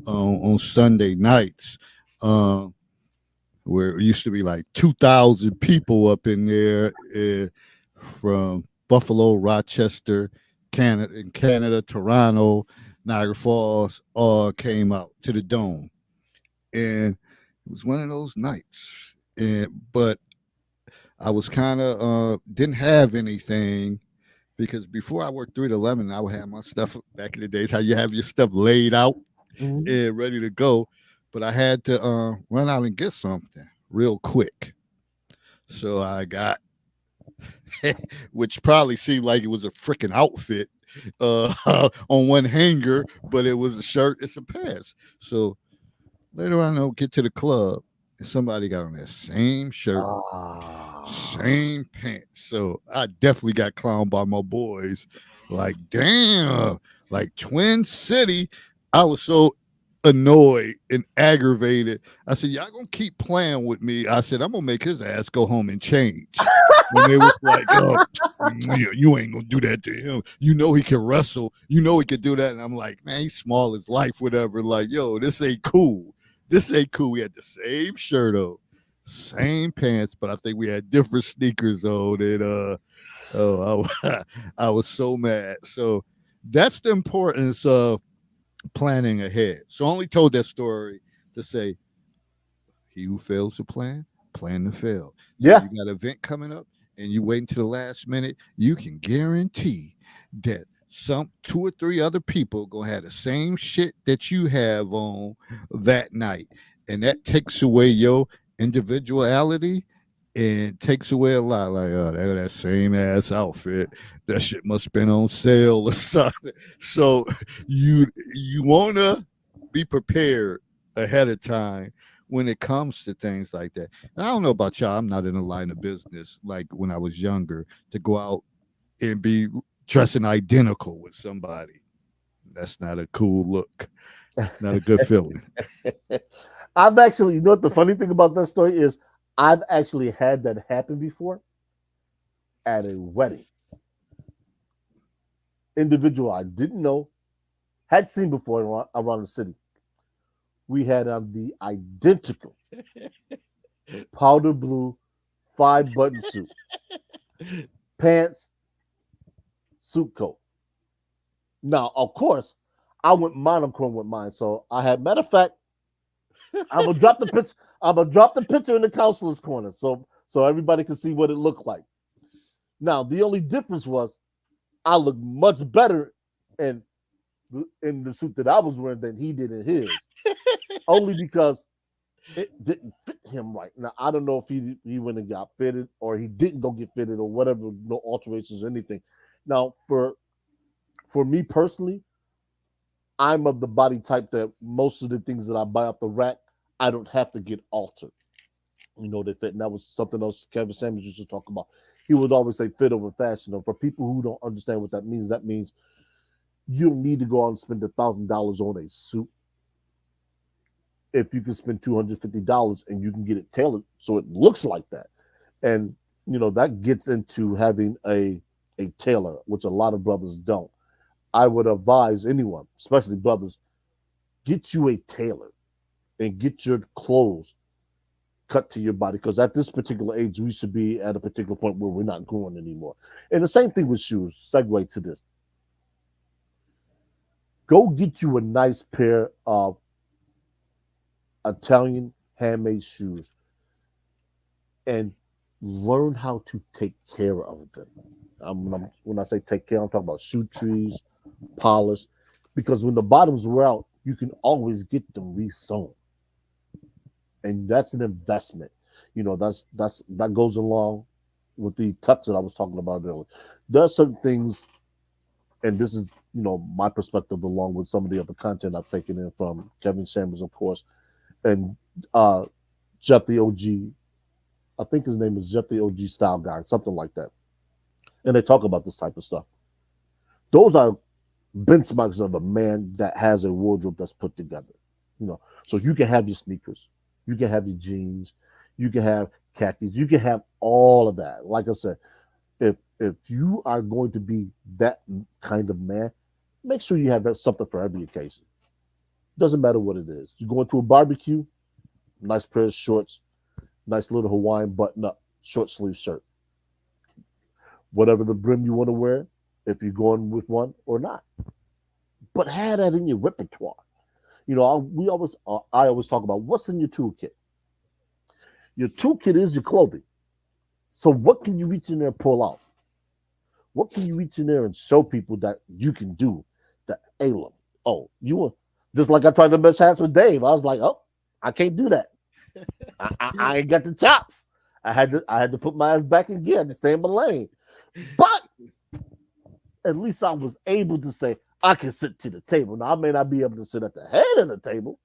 on Sunday nights, where it used to be like 2,000 people up in there, from Buffalo, Rochester, Canada, Toronto, Niagara Falls, all came out to the Dome, and it was one of those nights. But I was kind of didn't have anything, because before I worked 3 to 11, I would have my stuff back in the days, how you have your stuff laid out and ready to go. But I had to run out and get something real quick. So I got, which probably seemed like it was a freaking outfit on one hanger, but it was a shirt, it's a pants. So later on, I'll get to the club, and somebody got on that same shirt, same pants. So I definitely got clowned by my boys. Like, damn, like Twin City. I was so annoyed and aggravated. I said, y'all gonna keep playing with me. I said, I'm gonna make his ass go home and change. When they was like, oh, you ain't gonna do that to him. You know he can wrestle. You know he can do that. And I'm like, man, he's small as life, whatever. Like, yo, this ain't cool. This ain't cool. We had the same shirt on, same pants, but I think we had different sneakers on. And I was so mad. So that's the importance of planning ahead. So I only told that story to say, he who fails to plan to fail. So Yeah. you got an event coming up and you wait until the last minute, you can guarantee that some 2 or 3 other people gonna have the same shit that you have on that night. And that takes away your individuality and takes away a lot. Like, oh, that same ass outfit, that shit must have been on sale or something. So you wanna be prepared ahead of time when it comes to things like that. And I don't know about y'all, I'm not in the line of business like when I was younger to go out and be dressing identical with somebody. That's not a cool look. Not a good feeling. I've actually, you know what the funny thing about that story is, I've actually had that happen before at a wedding. Individual I didn't know, had seen before around the city. We had on the identical powder blue 5-button suit, pants, suit coat. Now, of course, I went monochrome with mine. So I had, matter of fact, I'm gonna drop the picture. I'm gonna drop the picture in the counselor's corner, so everybody can see what it looked like. Now, the only difference was I looked much better in the suit that I was wearing than he did in his, only because it didn't fit him right. Now, I don't know if he went and got fitted or he didn't go get fitted or whatever, no alterations or anything. Now, for me personally, I'm of the body type that most of the things that I buy off the rack, I don't have to get altered. They fit. And that was something else Kevin Samuels used to talk about. He would always say fit over fashion. For people who don't understand what that means you don't need to go out and spend $1,000 on a suit if you can spend $250 and you can get it tailored so it looks like that. And that gets into having a tailor, which a lot of brothers don't. I would advise anyone, especially brothers, get you a tailor and get your clothes cut to your body, because at this particular age we should be at a particular point where we're not growing anymore. And the same thing with shoes. Segue to this. Go get you a nice pair of Italian handmade shoes and learn how to take care of them. When I say take care, I'm talking about shoe trees, polish, because when the bottoms wear out, you can always get them re-sewn, and that's an investment. That goes along with the tucks that I was talking about earlier. There are certain things, and this is my perspective along with some of the other content I've taken in from Kevin Samuels, of course, and Jeff the OG. I think his name is Jeff the OG Style Guy, something like that. And they talk about this type of stuff. Those are benchmarks of a man that has a wardrobe that's put together. So you can have your sneakers, you can have your jeans, you can have khakis, you can have all of that. Like I said, if you are going to be that kind of man, make sure you have something for every occasion. Doesn't matter what it is. You go into a barbecue, nice pair of shorts, nice little Hawaiian button-up short sleeve shirt. Whatever the brim you want to wear, if you're going with one or not. But have that in your repertoire. I always talk about what's in your toolkit. Your toolkit is your clothing. So what can you reach in there and pull out? What can you reach in there and show people that you can do? That, hey, look, you were just like I tried to mess hats with Dave. I was like, I can't do that. I ain't got the chops. I had to put my ass back in gear to stay in my lane. But at least I was able to say I can sit to the table. Now I may not be able to sit at the head of the table,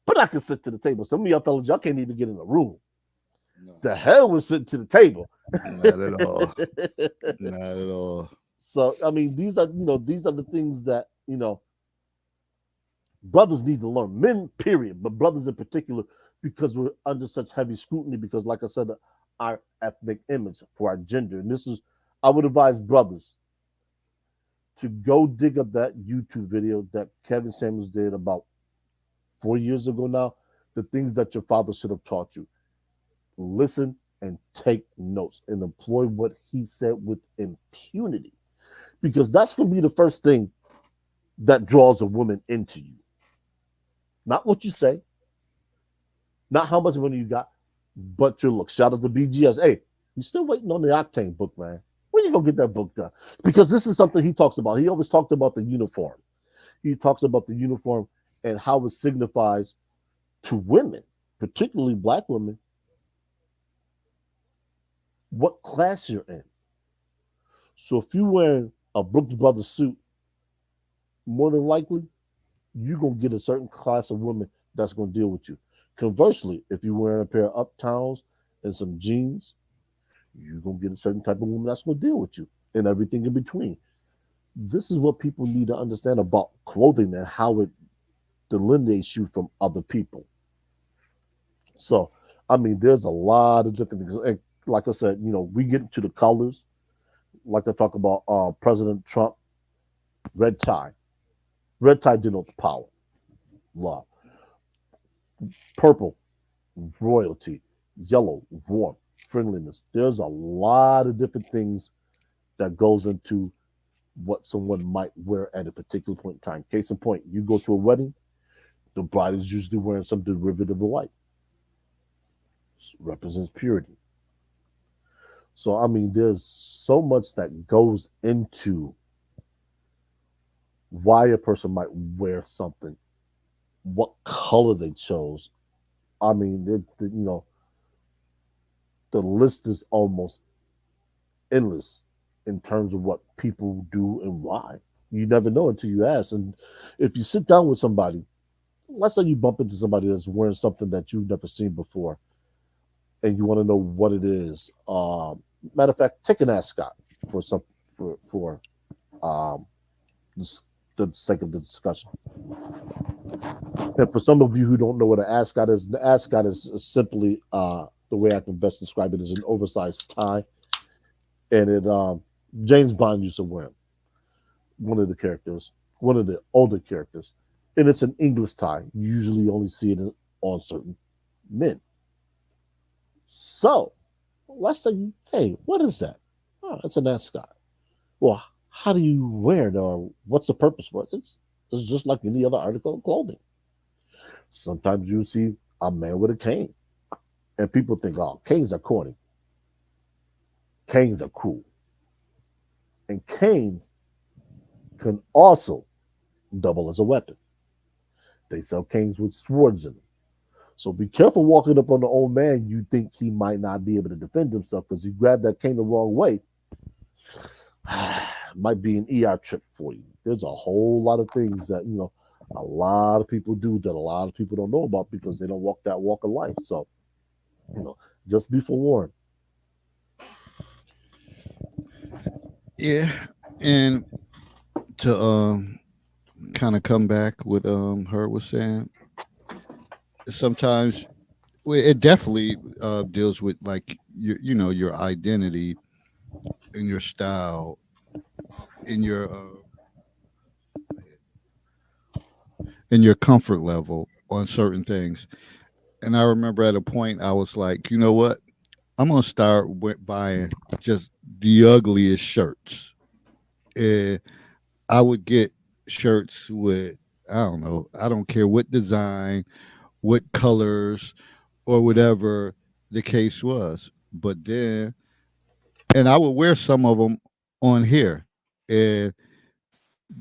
but I can sit to the table. Some of y'all fellas, y'all can't even get in the room. No. The hell was sitting to the table. Not at all. Not at all. So I mean, these are the things that brothers need to learn. Men, period, but brothers in particular, because we're under such heavy scrutiny. Because, like I said, our ethnic image for our gender, and this is, I would advise brothers to go dig up that YouTube video that Kevin Samuels did about 4 years ago now. The things that your father should have taught you. Listen and take notes and employ what he said with impunity, because that's going to be the first thing that draws a woman into you. Not what you say, not how much money you got, but your look. Shout out to BGS. Hey, you still waiting on the Octane book, man. When you gonna get that book done? Because this is something he talks about. He always talked about the uniform. He talks about the uniform and how it signifies to women, particularly black women, what class you're in. So if you're wearing a Brooks Brothers suit, more than likely, you're going to get a certain class of women that's going to deal with you. Conversely, if you're wearing a pair of Uptowns and some jeans, you're going to get a certain type of woman that's going to deal with you, and everything in between. This is what people need to understand about clothing and how it delineates you from other people. So, I mean, there's a lot of different things. And like I said, we get into the colors. Like I talk about President Trump, red tie. Red tie denotes power, love. Purple, royalty. Yellow, warmth, friendliness. There's a lot of different things that goes into what someone might wear at a particular point in time. Case in point, you go to a wedding, The bride is usually wearing some derivative of white. It represents purity. So I mean, there's so much that goes into why a person might wear something, what color they chose. I mean, the list is almost endless in terms of what people do and why. You never know until you ask. And if you sit down with somebody, let's say you bump into somebody that's wearing something that you've never seen before, and you want to know what it is. Matter of fact, take an ascot for some for um, the sake of the discussion. And for some of you who don't know what an ascot is, the ascot is simply the way I can best describe it is an oversized tie, and it James Bond used to wear it. One of the characters, one of the older characters, and it's an English tie. You usually only see it on certain men. So let's say, hey, what is that? Oh, it's an ascot. Well, how do you wear it, or what's the purpose for it? It's just like any other article of clothing. Sometimes you see a man with a cane, and people think, oh, canes are corny. Canes are cool. And canes can also double as a weapon. They sell canes with swords in them. So be careful walking up on the old man. You think he might not be able to defend himself because he grabbed that cane the wrong way. Might be an ER trip for you. There's a whole lot of things that, a lot of people do that a lot of people don't know about because they don't walk that walk of life. So, just be forewarned. Yeah, and to kind of come back with her was saying, sometimes it definitely deals with like your identity and your style in your comfort level on certain things. And I remember at a point I was like, you know what? I'm gonna start buying just the ugliest shirts. And I would get shirts with, I don't know, I don't care what design, what colors, or whatever the case was. But then, and I would wear some of them on here, and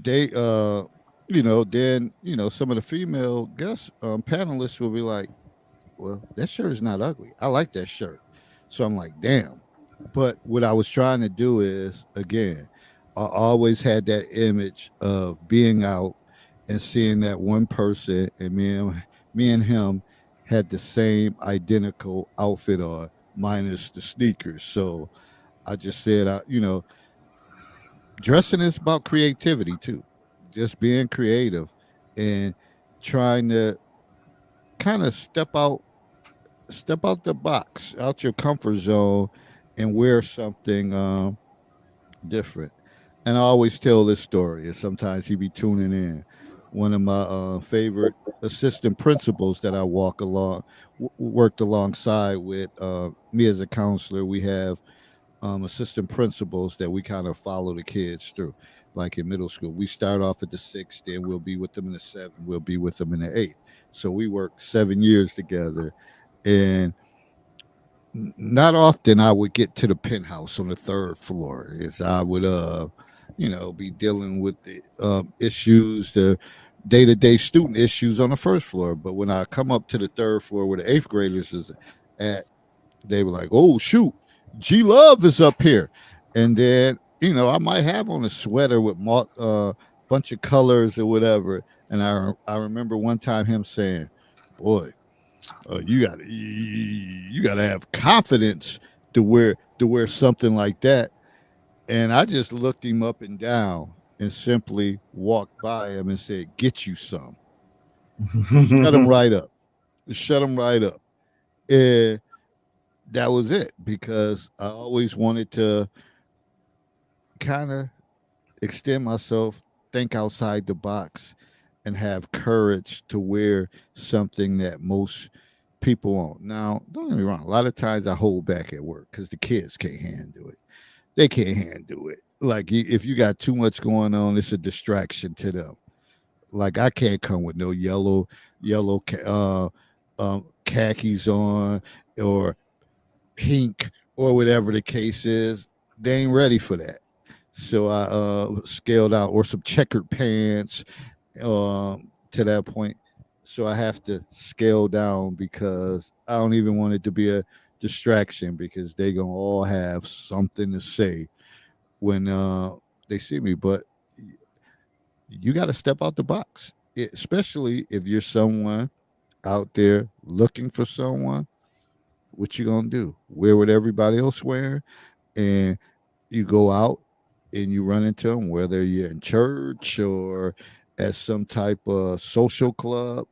they, then some of the female guest panelists will be like, "Well, that shirt is not ugly. I like that shirt." So I'm like, "Damn." But what I was trying to do is, again, I always had that image of being out and seeing that one person, and me and him had the same identical outfit on, minus the sneakers. So I just said, dressing is about creativity too, just being creative and trying to kind of step out the box, out your comfort zone, and wear something different. And I always tell this story, and sometimes he be tuning in. One of my favorite assistant principals that I worked alongside with me as a counselor. We have assistant principals that we kind of follow the kids through. Like in middle school, we start off at the sixth, then we'll be with them in the seventh, we'll be with them in the eighth. So we work 7 years together, and not often I would get to the penthouse on the third floor. Is I would be dealing with the issues, the day-to-day student issues on the first floor. But when I come up to the third floor where the eighth graders is at, they were like, "Oh shoot, G Love is up here," and then I might have on a sweater with bunch of colors or whatever. And I remember one time him saying, "Boy, you gotta have confidence to wear something like that." And I just looked him up and down and simply walked by him and said, "Get you some." Shut him right up. Shut him right up. And that was it, because I always wanted to kind of extend myself, think outside the box, and have courage to wear something that most people won't. Now, don't get me wrong. A lot of times I hold back at work because the kids can't handle it. They can't handle it. Like if you got too much going on, it's a distraction to them. Like I can't come with no yellow khakis on or pink or whatever the case is. They ain't ready for that. So I scaled out or some checkered pants to that point. So I have to scale down because I don't even want it to be a distraction because they gonna all have something to say when they see me. But you got to step out the box, especially if you're someone out there looking for someone. What you gonna do? Wear what everybody else wear, and you go out and you run into them, whether you're in church or at some type of social club.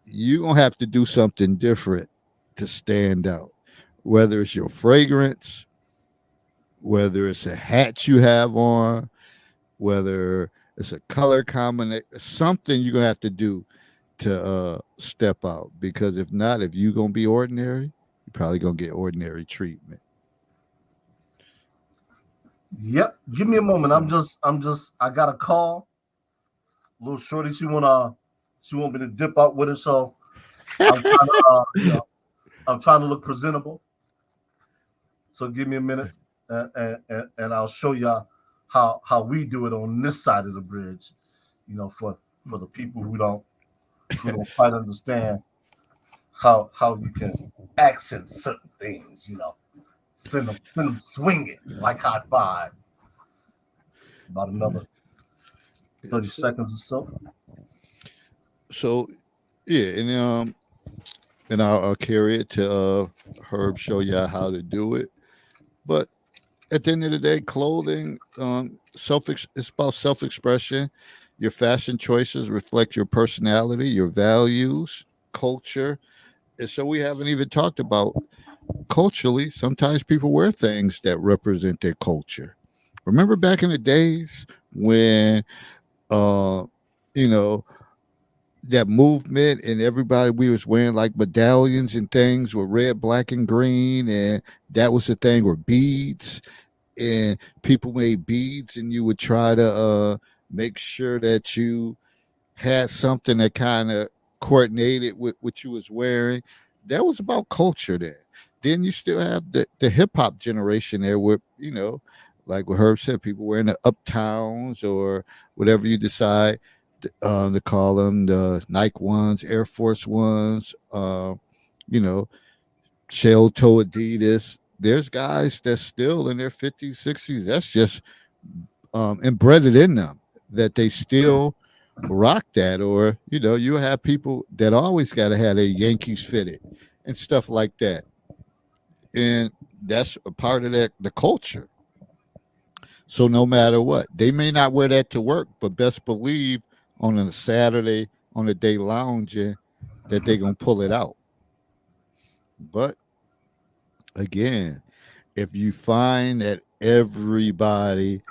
You're gonna have to do something different to stand out. Whether it's your fragrance, whether it's a hat you have on, whether it's a color combination, something you're gonna have to do to step out. Because if not, if you're gonna be ordinary, you're probably gonna get ordinary treatment. Yep. Give me a moment. I got a call. Little shorty, she want me to dip out with her, so I'm trying to, I'm trying to look presentable. So give me a minute, and I'll show y'all how we do it on this side of the bridge. For the people who don't quite understand how you can accent certain things. Send them swinging like hot five. About another 30 seconds or so. So yeah, and I'll carry it to Herb, show y'all how to do it. But at the end of the day, clothing, it's about self expression. Your fashion choices reflect your personality, your values, culture. And so we haven't even talked about culturally. Sometimes people wear things that represent their culture. Remember back in the days when, uh, you know, that movement and everybody we was wearing like medallions and things with red, black, and green, and that was the thing, or beads, and people made beads, and you would try to make sure that you had something that kind of coordinated with what you was wearing. That was about culture then. Then you still have the hip hop generation there with, like what Herb said, people wearing the uptowns or whatever you decide to call them, the Nike ones, Air Force ones, you know, shell toe Adidas. There's guys that's still in their 50s, 60s. That's just embedded in them that they still rock that. Or, you have people that always got to have their Yankees fitted and stuff like that. And that's a part of the culture. So no matter what, they may not wear that to work, but best believe on a Saturday, on a day lounging, that they're going to pull it out. But again, if you find that everybody,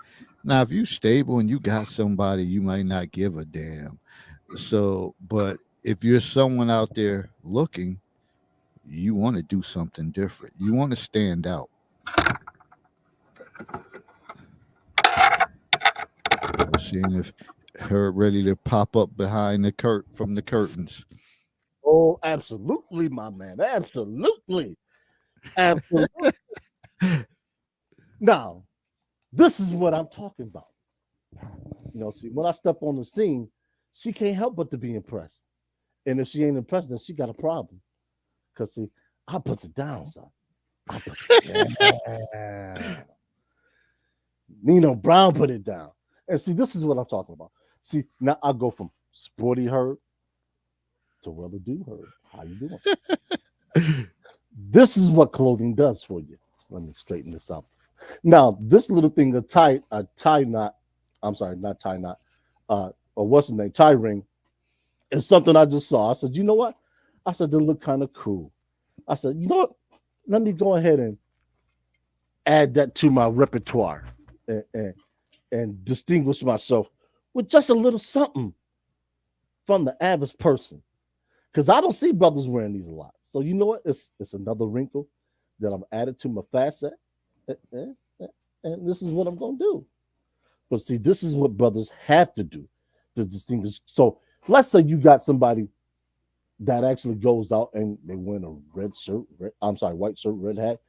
now if you stable and you got somebody, you might not give a damn. So, but if you're someone out there looking, you want to do something different. You want to stand out. Let's see if her ready to pop up behind from the curtains. Oh, absolutely, my man. Absolutely. Absolutely. Now, this is what I'm talking about. See, when I step on the scene, she can't help but to be impressed. And if she ain't impressed, then she got a problem. Because, see, I puts it down, son. I puts it down. Nino Brown put it down. And see, this is what I'm talking about. See, now I go from sporty Herb to well-to-do Herb. How you doing? This is what clothing does for you. Let me straighten this out. Now, this little thing, a tie knot, I'm sorry, not tie knot, or what's the name, tie ring, is something I just saw. I said, you know what? I said, they look kind of cool. I said, you know what? Let me go ahead and add that to my repertoire and distinguish myself with just a little something from the average person. Because I don't see brothers wearing these a lot. So you know what? It's another wrinkle that I'm added to my facet. And this is what I'm going to do. But see, this is what brothers have to do. to distinguish. So let's say you got somebody that actually goes out and they wear a red shirt, white shirt, red hat,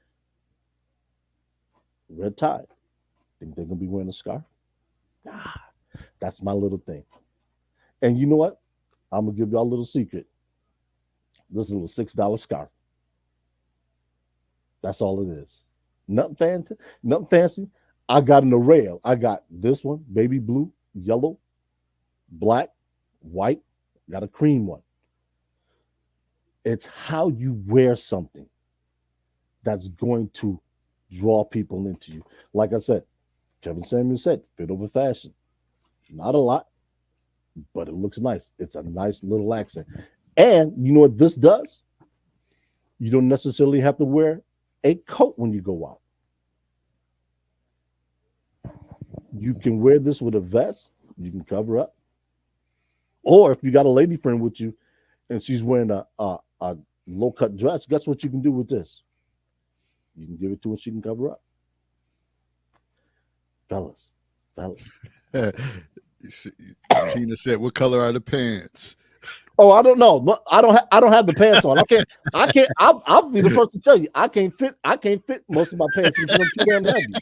red tie. Think they're gonna be wearing a scarf? Nah, that's my little thing. And you know what? I'm gonna give y'all a little secret. This is a $6 scarf. That's all it is. Nothing fancy. Nothing fancy. I got an array. I got this one, baby blue, yellow, black, white. Got a cream one. It's how you wear something that's going to draw people into you. Like I said, Kevin Samuel said, fit over fashion. Not a lot, but it looks nice. It's a nice little accent. And you know what this does? You don't necessarily have to wear a coat when you go out. You can wear this with a vest. You can cover up. Or if you got a lady friend with you and she's wearing a low-cut dress, guess what you can do with this? You can give it to her, she can cover up. Fellas. Tina said, "What color are the pants?" Oh, I don't know. Look, I don't have the pants on. I can't. I'll be the first to tell you. I can't fit most of my pants because I'm too damn heavy.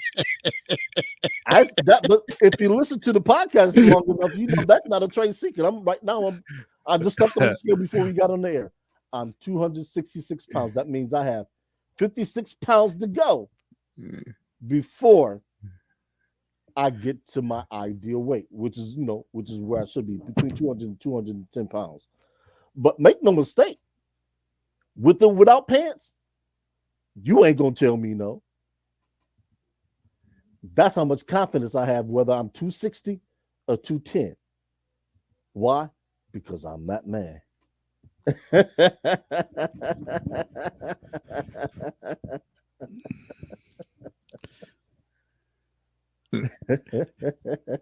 But if you listen to the podcast long enough, you know that's not a trade secret. I just stepped on the scale before we got on the air. I'm 266 pounds. That means I have 56 pounds to go before I get to my ideal weight, which is where I should be, between 200 and 210 pounds. But make no mistake, with or without pants, you ain't gonna tell me no. That's how much confidence I have, whether I'm 260 or 210. Why? Because I'm that man.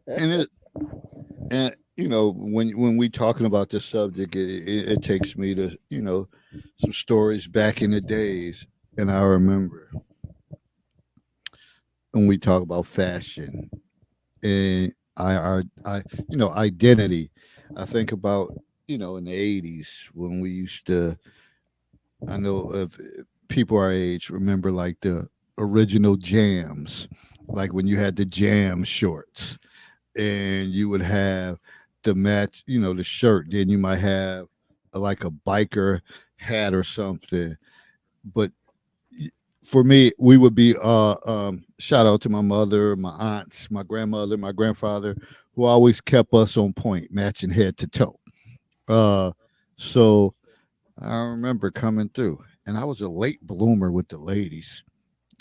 and when we talking about this subject, it takes me to some stories back in the days, and I remember when we talk about fashion and I identity. I think about in the 80s when we used to. I know if people our age remember like the original jams, like when you had the jam shorts and you would have the match, the shirt, then you might have like a biker hat or something. But for me, we would be shout out to my mother, my aunts, my grandmother, my grandfather, who always kept us on point, matching head to toe. So I remember coming through, and I was a late bloomer with the ladies.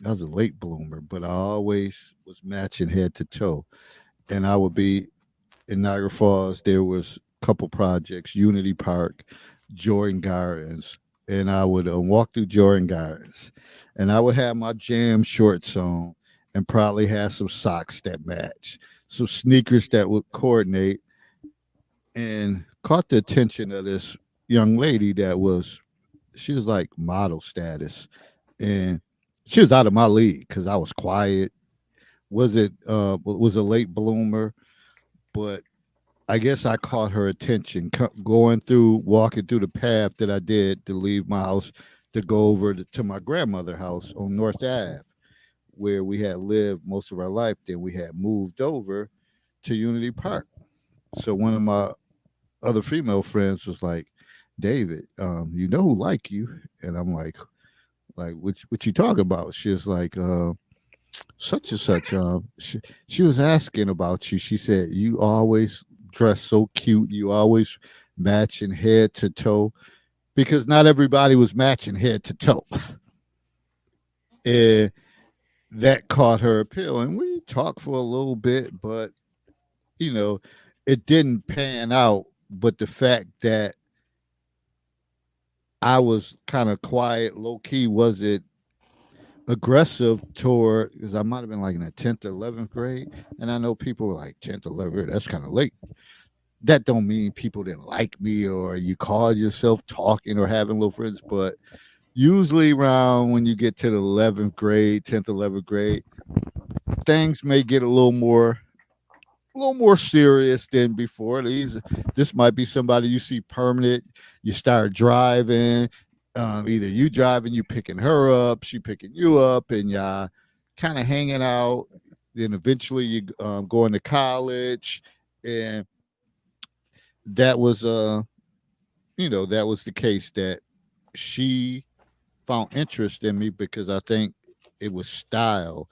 I was a late bloomer, but I always was matching head to toe. And I would be in Niagara Falls. There was a couple projects, Unity Park, Jordan Gardens, and I would walk through Jordan Gardens, and I would have my jam shorts on, and probably have some socks that match, some sneakers that would coordinate, and caught the attention of this young lady she was like model status, and she was out of my league because I was quiet. Was a late bloomer, but I guess I caught her attention walking through the path that I did to leave my house to go over to my grandmother's house on North Ave, where we had lived most of our life. Then we had moved over to Unity Park. So one of my other female friends was like, "David, who like you?" And I'm like what you talking about? She was like, such and such. She was asking about you. She said you always dress so cute. You always matching head to toe, because not everybody was matching head to toe. And that caught her appeal, and we talked for a little bit, but it didn't pan out. But the fact that I was kind of quiet, low key, was it aggressive toward, because I might have been like in the 10th or 11th grade. And I know people were like 10th or 11th grade, that's kind of late. That don't mean people didn't like me or you called yourself talking or having little friends. But usually around when you get to the 11th grade, 10th, 11th grade, things may get a little little more serious than before. This might be somebody you see permanent. You start driving. Either you driving, you picking her up, she picking you up, and y'all kind of hanging out. Then eventually you going to college, and that was that was the case that she found interest in me because I think it was style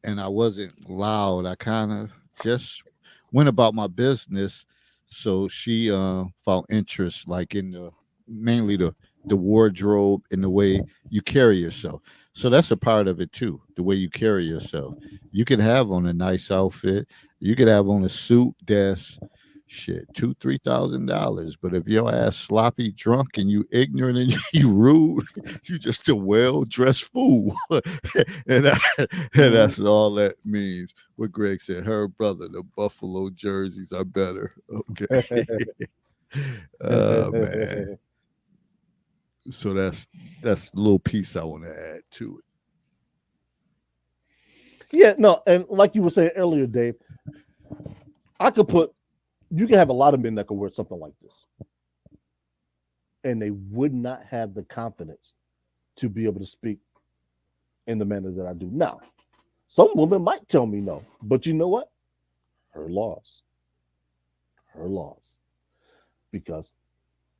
and I wasn't loud. I kind of just went about my business. So she found interest like in the mainly the wardrobe and the way you carry yourself. So that's a part of it too, the way you carry yourself. You can have on a nice outfit, you could have on a suit that's shit $2,000-3,000, but if your ass sloppy drunk and you ignorant and you rude, you just a well dressed fool, and that's all that means. What Greg said, her brother, the Buffalo jerseys are better. Okay, man. So that's a little piece I want to add to it. Yeah, no, and like you were saying earlier, Dave, you can have a lot of men that could wear something like this, and they would not have the confidence to be able to speak in the manner that I do. Now, some women might tell me no, but you know what? Her loss, because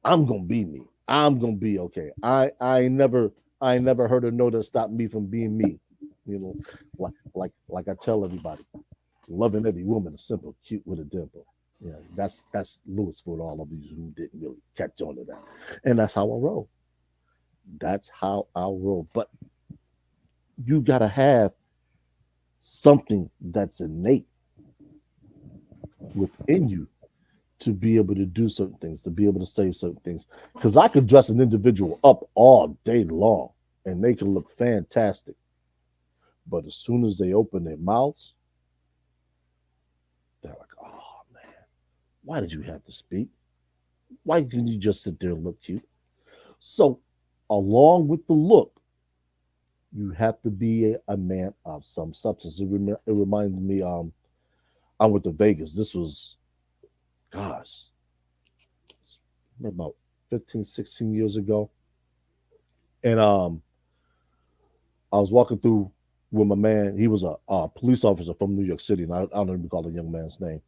I'm gonna be me. I'm gonna be okay. I ain't never heard a no that stopped me from being me. You know, like I tell everybody, loving every woman is simple, cute with a dimple. Yeah, that's Lewis for all of you who didn't really catch on to that. And that's how I roll. That's how I roll. But you gotta have something that's innate within you to be able to do certain things, to be able to say certain things. Because I could dress an individual up all day long and they can look fantastic. But as soon as they open their mouths, they're like, oh man, why did you have to speak? Why couldn't you just sit there and look cute? So, along with the look, you have to be a man of some substance. It reminded me, I went to Vegas. This was, gosh, about 15, 16 years ago. And I was walking through with my man. He was a police officer from New York City, and I don't even recall the young man's name.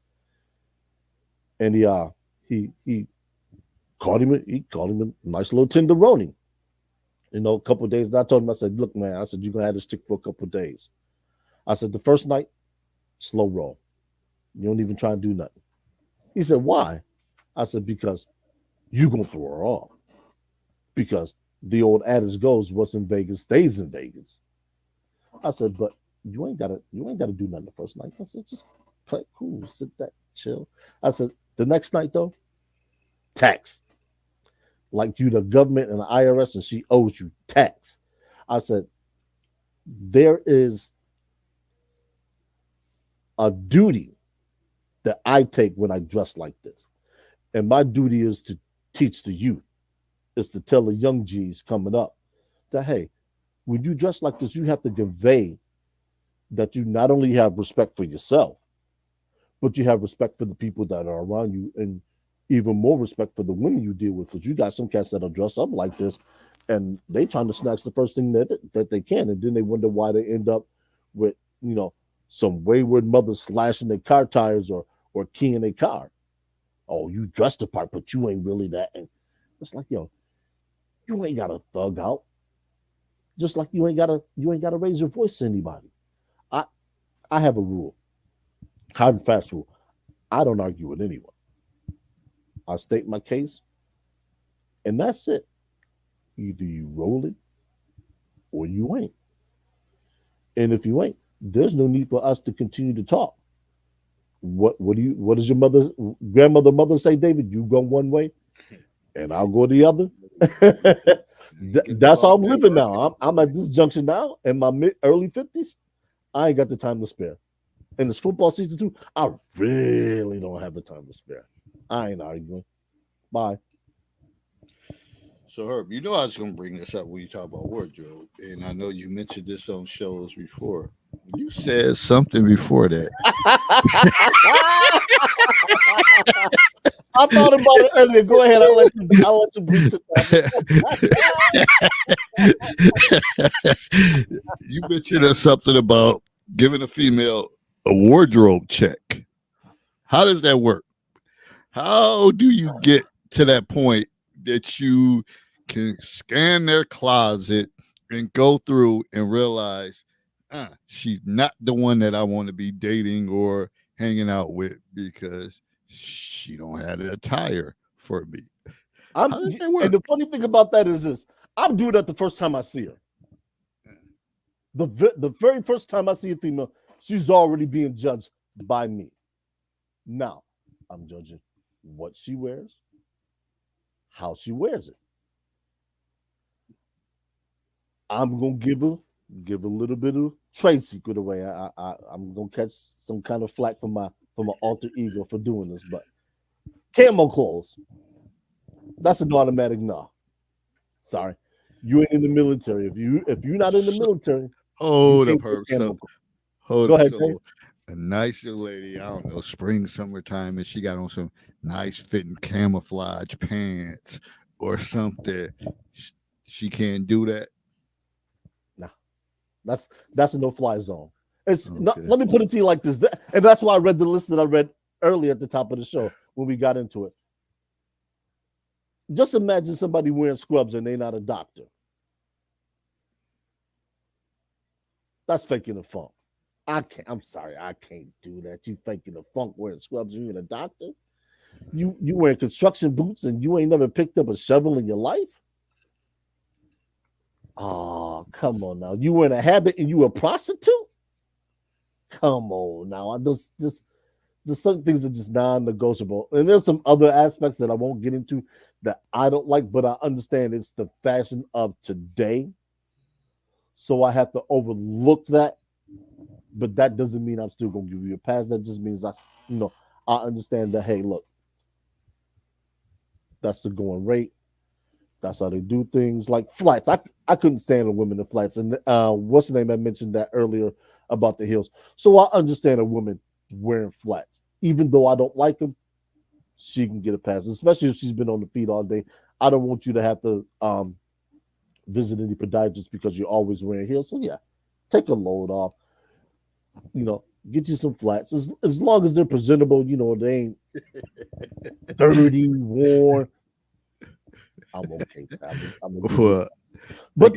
And he called him a nice little tenderoni. You know, a couple of days. And I told him, I said, look, man, I said, you're gonna have to stick for a couple of days. I said, the first night, slow roll. You don't even try to do nothing. He said, why? I said, because you're gonna throw her off. Because the old adage goes, what's in Vegas stays in Vegas. I said, but you ain't gotta do nothing the first night. I said, just play cool, sit back, chill. I said, the next night though, tax. Like you the government and the IRS and she owes you tax. I said, there is a duty that I take when I dress like this. And my duty is to teach the youth, is to tell the young G's coming up that, hey, when you dress like this, you have to convey that you not only have respect for yourself, but you have respect for the people that are around you, and even more respect for the women you deal with, because you got some cats that'll dress up like this and they trying to snatch the first thing that they can, and then they wonder why they end up with, you know, some wayward mother slashing their car tires or keying their car. Oh, you dressed the part, but you ain't really that. And it's like, yo, you ain't got to thug out. Just like you ain't gotta raise your voice to anybody. I have a rule, hard and fast rule. I don't argue with anyone. I state my case, and that's it. Either you roll it or you ain't. And if you ain't, there's no need for us to continue to talk. What does your grandmother say, David? You go one way and I'll go the other. That's how I'm living now. I'm at this junction now in my early 50s. I ain't got the time to spare. And it's football season too. I really don't have the time to spare. I ain't arguing. Bye. So Herb, I was going to bring this up when you talk about wardrobe, and I know you mentioned this on shows before. You said something before that. I thought about it earlier. Go ahead. I'll let you breathe it. You mentioned something about giving a female a wardrobe check. How does that work? How do you get to that point that you can scan their closet and go through and realize she's not the one that I want to be dating or hanging out with because she don't have the attire for me? How does that work? And the funny thing about that is this: I'm doing that the first time I see her. The very first time I see a female, she's already being judged by me. Now, I'm judging what she wears, how she wears it. I'm gonna give a little bit of trade secret away. I'm gonna catch some kind of flack from my alter ego for doing this, but camo clothes, that's an automatic no. Sorry, you ain't in the military. If you're not in the military, hold up, Herb. Hold Go up. ahead, So a nice young lady, I don't know, spring, summertime, and she got on some nice fitting camouflage pants or something. She can't do that. That's a no-fly zone. It's not, let me put it to you like this, and that's why I read the list that I read earlier at the top of the show when we got into it. Just imagine somebody wearing scrubs and they're not a doctor. That's faking the funk. I'm sorry, I can't do that. You faking the funk wearing scrubs, you ain't a doctor. You wearing construction boots and you ain't never picked up a shovel in your life. Oh, come on now. You were in a habit and you were a prostitute? Come on now. There's certain things that are just non-negotiable. And there's some other aspects that I won't get into that I don't like, but I understand it's the fashion of today. So I have to overlook that. But that doesn't mean I'm still going to give you a pass. That just means I understand that, hey, look, that's the going rate. That's how they do things. Like flats. I couldn't stand a woman in flats. And what's the name? I mentioned that earlier about the heels. So I understand a woman wearing flats. Even though I don't like them, she can get a pass, especially if she's been on the feet all day. I don't want you to have to visit any podiatrist because you're always wearing heels. So yeah, take a load off. Get you some flats. As long as they're presentable, they ain't dirty, worn. I'm okay with that. But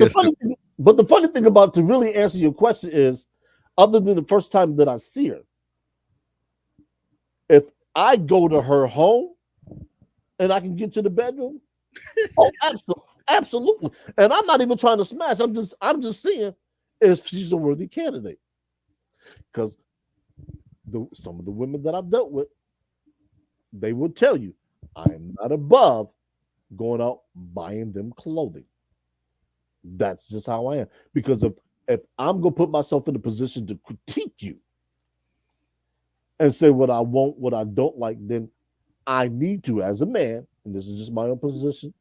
the funny thing about, to really answer your question is, other than the first time that I see her, if I go to her home and I can get to the bedroom, oh, absolutely. And I'm not even trying to smash. I'm just seeing if she's a worthy candidate. Because some of the women that I've dealt with, they will tell you, I am not above going out buying them clothing. That's just how I am. Because if I'm gonna put myself in a position to critique you and say what I want, what I don't like, then I need to, as a man, and this is just my own position,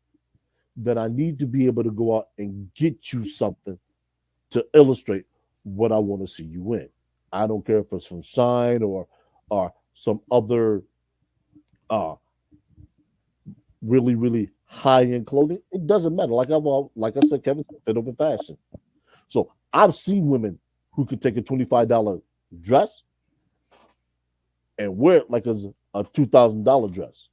that I need to be able to go out and get you something to illustrate what I want to see you in. I don't care if it's from Shine or some other really, really high-end clothing. It doesn't matter. Like I said, Kevin said, fit over fashion. So I've seen women who could take a $25 dress and wear it like as a $2,000 dress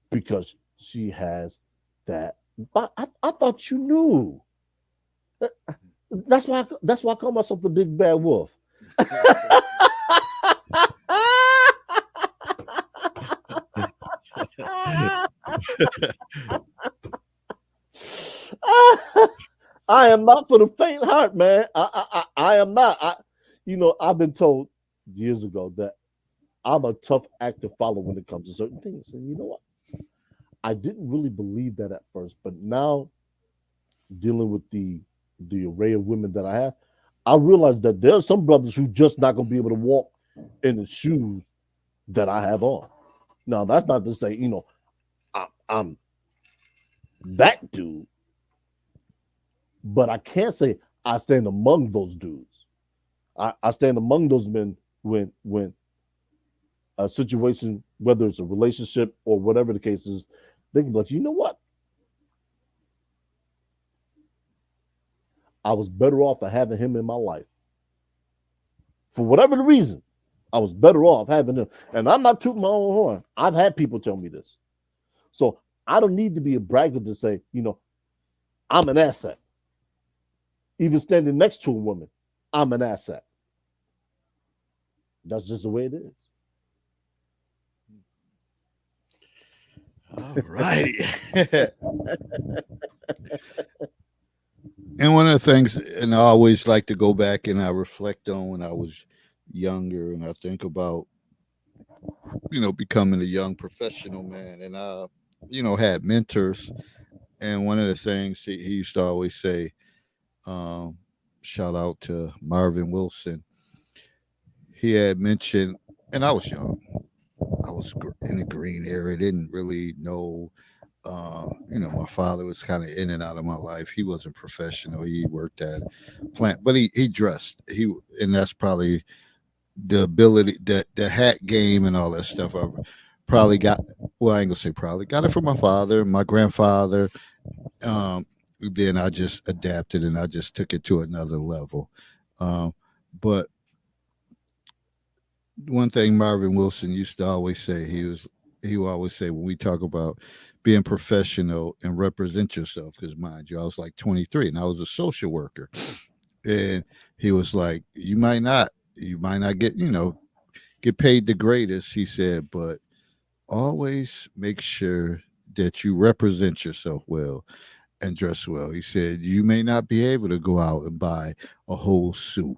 because she has that. I thought you knew. That's why I call myself the big bad wolf. I am not for the faint heart, man. I am not. I've been told years ago that I'm a tough act to follow when it comes to certain things. And you know what? I didn't really believe that at first, but now dealing with the array of women that I have, I realize that there are some brothers who just not gonna be able to walk in the shoes that I have on. Now, that's not to say, I'm that dude, but I can't say I stand among those dudes. I stand among those men when a situation, whether it's a relationship or whatever the case is, they can be like, you know what? I was better off for having him in my life. For whatever the reason, I was better off having him. And I'm not tooting my own horn. I've had people tell me this. So I don't need to be a bragger to say, I'm an asset. Even standing next to a woman, I'm an asset. That's just the way it is. All righty. And one of the things, and I always like to go back and I reflect on when I was younger, and I think about, becoming a young professional man, and I, had mentors, and one of the things he used to always say, shout out to Marvin Wilson. He had mentioned, and I was young. I was in the green area, didn't really know. My father was kind of in and out of my life. He wasn't professional. He worked at a plant, but he dressed. And that's probably the ability, that the hat game and all that stuff. I probably got. Well, I ain't gonna say probably got it from my father, my grandfather. Then I just adapted and I just took it to another level. But one thing Marvin Wilson used to always say, he would always say when we talk about being professional and represent yourself, because mind you, I was like 23 and I was a social worker. And he was like, you might not get paid the greatest, he said, but always make sure that you represent yourself well and dress well. He said, you may not be able to go out and buy a whole suit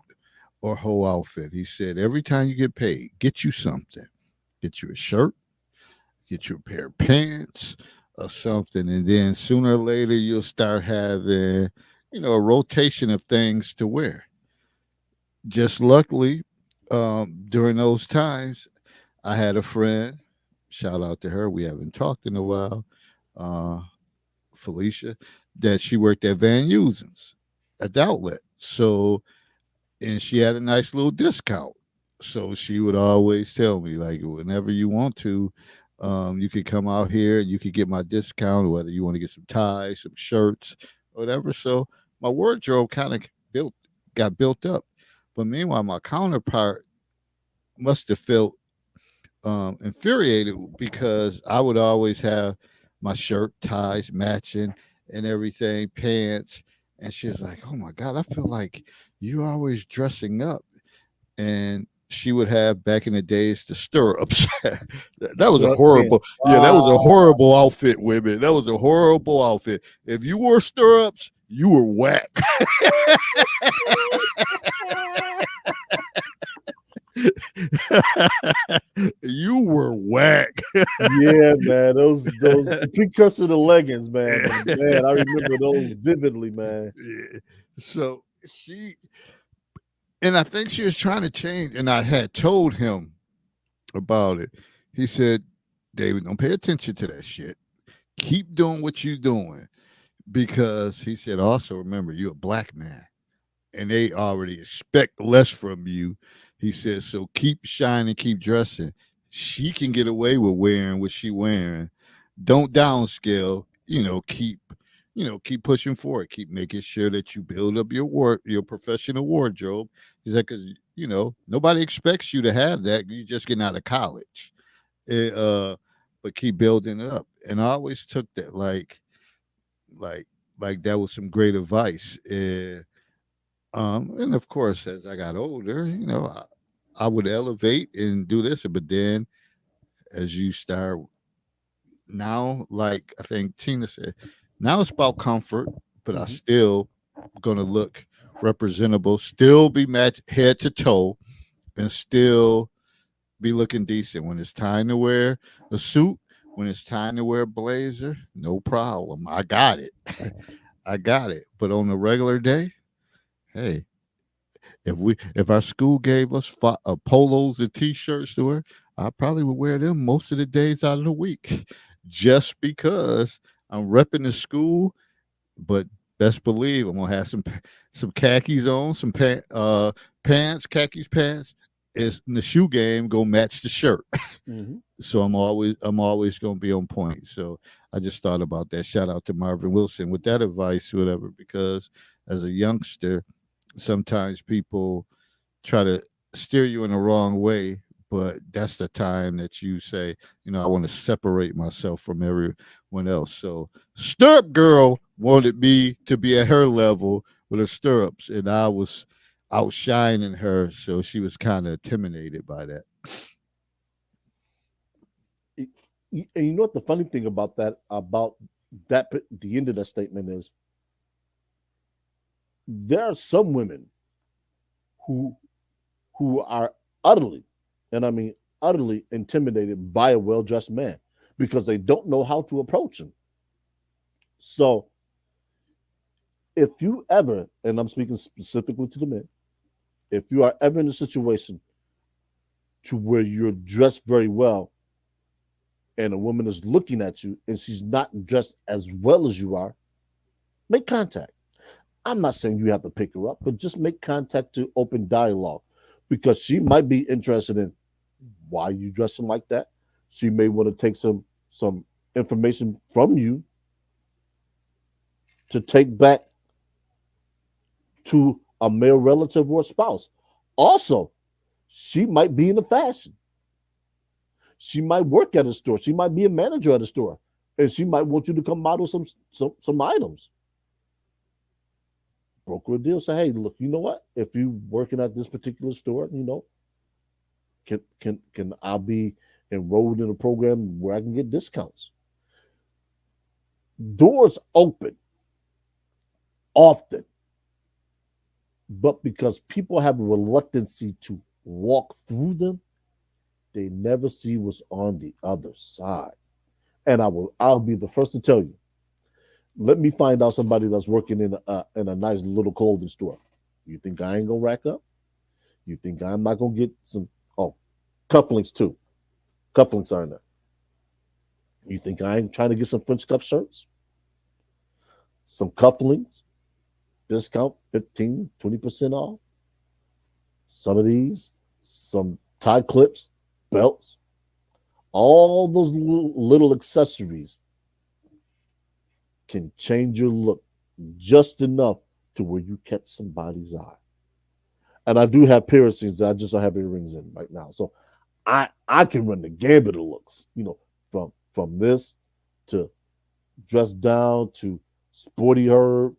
or whole outfit. He said, every time you get paid, get you something. Get you a shirt, get you a pair of pants or something. And then sooner or later, you'll start having, a rotation of things to wear. Just luckily, during those times, I had a friend, shout out to her. We haven't talked in a while, Felicia, that she worked at Van Eusen's at the outlet. So, and she had a nice little discount. So she would always tell me, like, whenever you want to, you could come out here and you could get my discount, whether you want to get some ties, some shirts, whatever. So my wardrobe kind of got built up. But meanwhile, my counterpart must have felt infuriated because I would always have my shirt, ties matching and everything, pants. And she was like, oh my God, I feel like you always dressing up. And she would have, back in the days, the stirrups. That was a horrible, that was a horrible outfit, women. That was a horrible outfit. If you wore stirrups, you were whack. You were whack. Yeah, man. Those precursor to leggings, man. Man, I remember those vividly, man. Yeah. So and I think she was trying to change, and I had told him about it. He said, David, don't pay attention to that shit. Keep doing what you're doing. Because he said, also remember, you're a black man and they already expect less from you. He said, so keep shining, keep dressing. She can get away with wearing what she wearing. Don't downscale, keep pushing forward. Keep making sure that you build up your professional wardrobe. He said, because, nobody expects you to have that. You just getting out of college. But keep building it up. And I always took that like that was some great advice. And of course, as I got older, I would elevate and do this, but then as you start now, like I think Tina said, now it's about comfort, but I still gonna look representable, still be matched head to toe, and still be looking decent. When it's time to wear a suit, when it's time to wear a blazer, no problem. I got it. I got it. But on a regular day, hey, if our school gave us polos and t-shirts to wear, I probably would wear them most of the days out of the week, just because I'm repping the school. But best believe I'm gonna have some khakis on, some pants, khakis pants. Is in the shoe game gonna match the shirt. Mm-hmm. So I'm always gonna be on point. So I just thought about that. Shout out to Marvin Wilson with that advice, whatever, because as a youngster, sometimes people try to steer you in the wrong way, but that's the time that you say, I want to separate myself from everyone else. So Stirrup Girl wanted me to be at her level with her stirrups, and I was outshining her, so she was kind of intimidated by that. And you know what the funny thing about the end of that statement is, there are some women who are utterly, and I mean utterly, intimidated by a well-dressed man because they don't know how to approach him. So if you ever, and I'm speaking specifically to the men, if you are ever in a situation to where you're dressed very well and a woman is looking at you and she's not dressed as well as you are, make contact. I'm not saying you have to pick her up, but just make contact to open dialogue, because she might be interested in why you dressing like that. She may want to take some information from you to take back to a male relative or spouse. Also, she might be in the fashion. She might work at a store. She might be a manager at a store, and she might want you to come model some items. Broker a deal. Say, hey, look, you know what? If you're working at this particular store, can I be enrolled in a program where I can get discounts? Doors open often, but because people have a reluctancy to walk through them, they never see what's on the other side. And I'll be the first to tell you, let me find out somebody that's working in a nice little clothing store. You think I ain't gonna rack up? You think I'm not gonna get some cufflinks too? Cufflinks are in there. You think I ain't trying to get some French cuff shirts? Some cufflinks, discount 15, 20% off. Some of these, some tie clips, belts, all those little accessories can change your look just enough to where you catch somebody's eye. And I do have piercings that I just don't have earrings in right now. So I can run the gambit of looks, from this to dress down to sporty herb.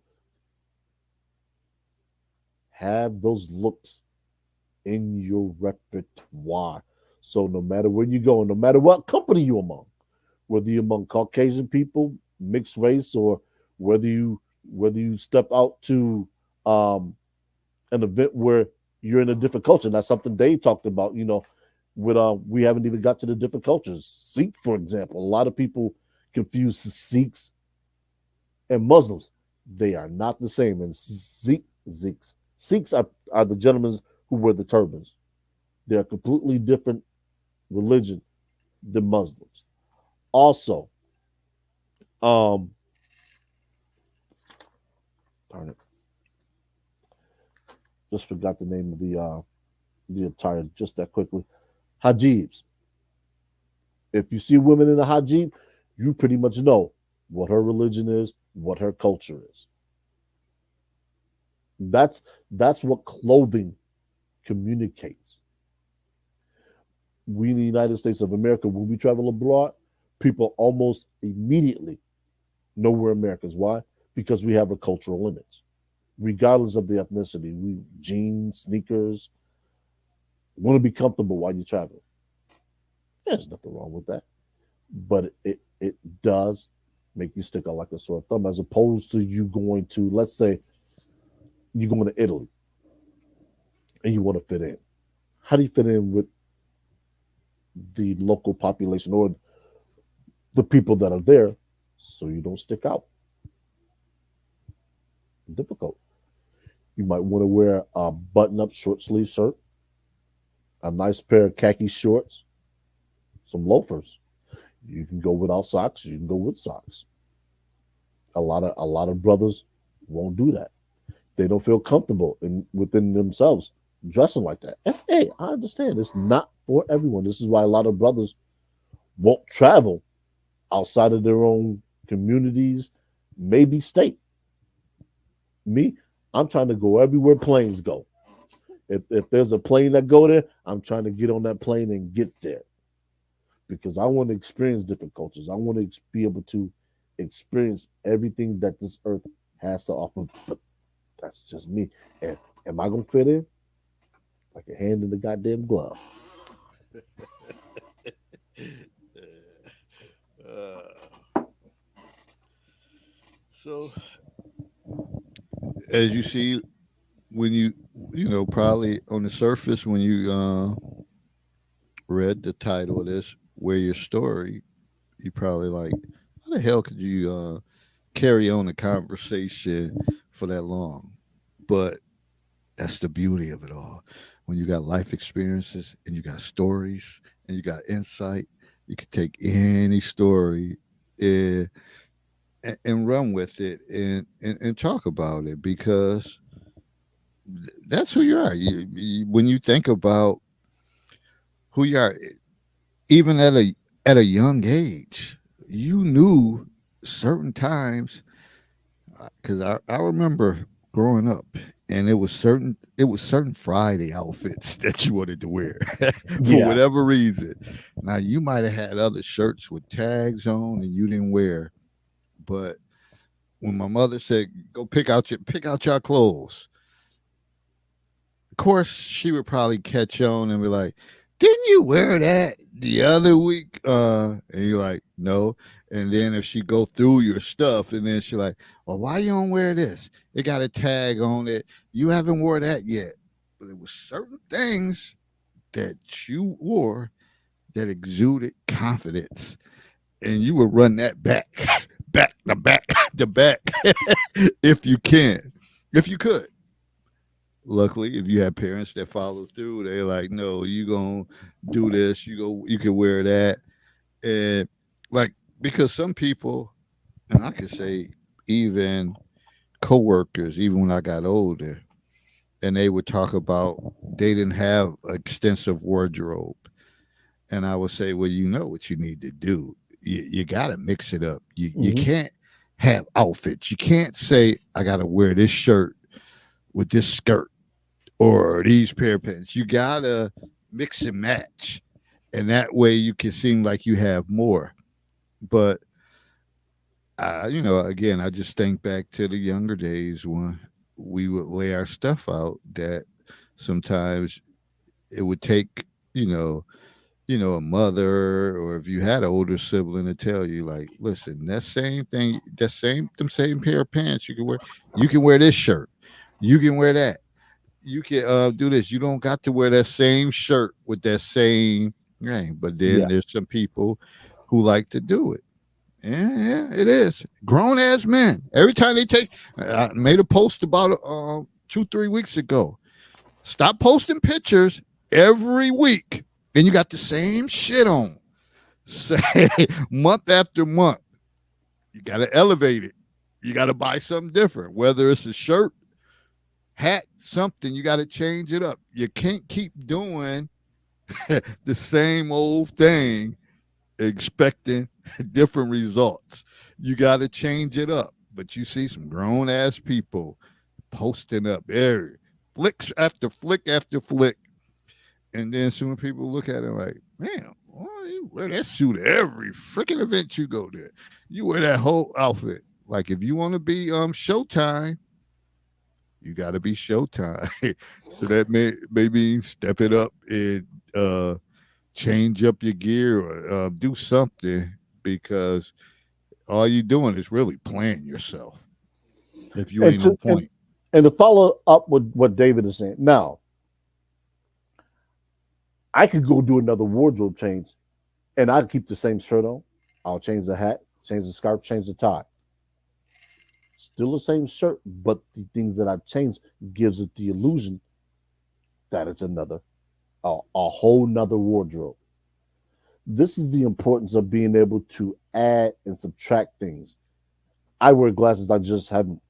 Have those looks in your repertoire. So no matter where you go, no matter what company you're among, whether you're among Caucasian people, mixed race, or whether you step out to an event where you're in a different culture. And that's something Dave talked about, we haven't even got to the different cultures. Sikh, for example, a lot of people confuse Sikhs and Muslims. They are not the same. And Sikhs are the gentlemen who wear the turbans. They're a completely different religion than Muslims. Also, darn it, just forgot the name of the attire just that quickly. Hijabs. If you see women in a hijab, you pretty much know what her religion is, what her culture is. That's what clothing communicates. We in the United States of America, when we travel abroad, people almost immediately know we're Americans. Why? Because we have a cultural image, regardless of the ethnicity. We jeans, sneakers, want to be comfortable while you travel. There's nothing wrong with that, but it does make you stick out like a sore thumb, as opposed to you going to, let's say, you're going to Italy and you want to fit in. How do you fit in with the local population or the people that are there so you don't stick out? Difficult. You might want to wear a button-up short sleeve shirt, a nice pair of khaki shorts, some loafers. You can go without socks. You can go with socks. A lot of brothers won't do that. They don't feel comfortable within themselves dressing like that. And hey, I understand it's not for everyone. This is why a lot of brothers won't travel outside of their own communities, maybe state. Me, I'm trying to go everywhere planes go. If there's a plane that go there, I'm trying to get on that plane and get there because I want to experience different cultures. I want to be able to experience everything that this earth has to offer. But that's just me. And am I gonna fit in? Like a hand in the goddamn glove. So, as you see, when you probably on the surface, when you read the title of this, Where Your Story, you probably like, how the hell could you carry on a conversation for that long? But that's the beauty of it all. When you got life experiences and you got stories and you got insight, you can take any story and, and run with it and talk about it because that's who you are. When you think about who you are, even at a young age, you knew certain times because I remember growing up and it was certain Friday outfits that you wanted to wear for Yeah. whatever reason. Now you might have had other shirts with tags on and you didn't wear, but when my mother said go pick out your clothes, of course she would probably catch on and be like, didn't you wear that the other week? And you're like, no. And then if she go through your stuff and then she like, well, why you don't wear this? It got a tag on it. You haven't wore that yet. But it was certain things that you wore that exuded confidence. And you would run that back, back to back, if you can, if you could. Luckily, if you have parents that follow through, they're like, no, you gonna do this, you can wear that. And like because some people, and I could say even coworkers, even when I got older, and they would talk about they didn't have extensive wardrobe. And I would say, well, you know what you need to do. You gotta mix it up. You Mhm. can't have outfits. You can't say, I gotta wear this shirt with this skirt or these pair of pants. You gotta mix and match, and that way you can seem like you have more. But again, I just think back to the younger days when we would lay our stuff out. That sometimes it would take, you know, a mother or if you had an older sibling to tell you, like, listen, that same thing, them same pair of pants you can wear this shirt, you can wear that you can do this. You don't got to wear that same shirt with that same name. But then Yeah. there's some people who like to do it. Yeah, it is. Grown ass men. Every time they take, I made a post about 2-3 weeks ago. Stop posting pictures every week, and you got the same shit on. Say month after month. You got to elevate it. You got to buy something different, whether it's a shirt, hat, something. You got to change it up. You can't keep doing the same old thing expecting different results. You got to change it up. But you see some grown ass people posting up every flicks after flick after flick. And then some people look at it like, man, why you wear that suit every freaking event you go there? You wear that whole outfit. Like if you want to be Showtime, you got to be Showtime. So that may mean step it up and change up your gear or do something because all you're doing is really playing yourself. If you And ain't on to point, and to follow up with what David is saying. Now, I could go do another wardrobe change and I'd keep the same shirt on. I'll change the hat, change the scarf, change the tie. Still the same shirt, but the things that I've changed gives it the illusion that it's a whole nother wardrobe. This is the importance of being able to add and subtract things. I wear glasses. I just haven't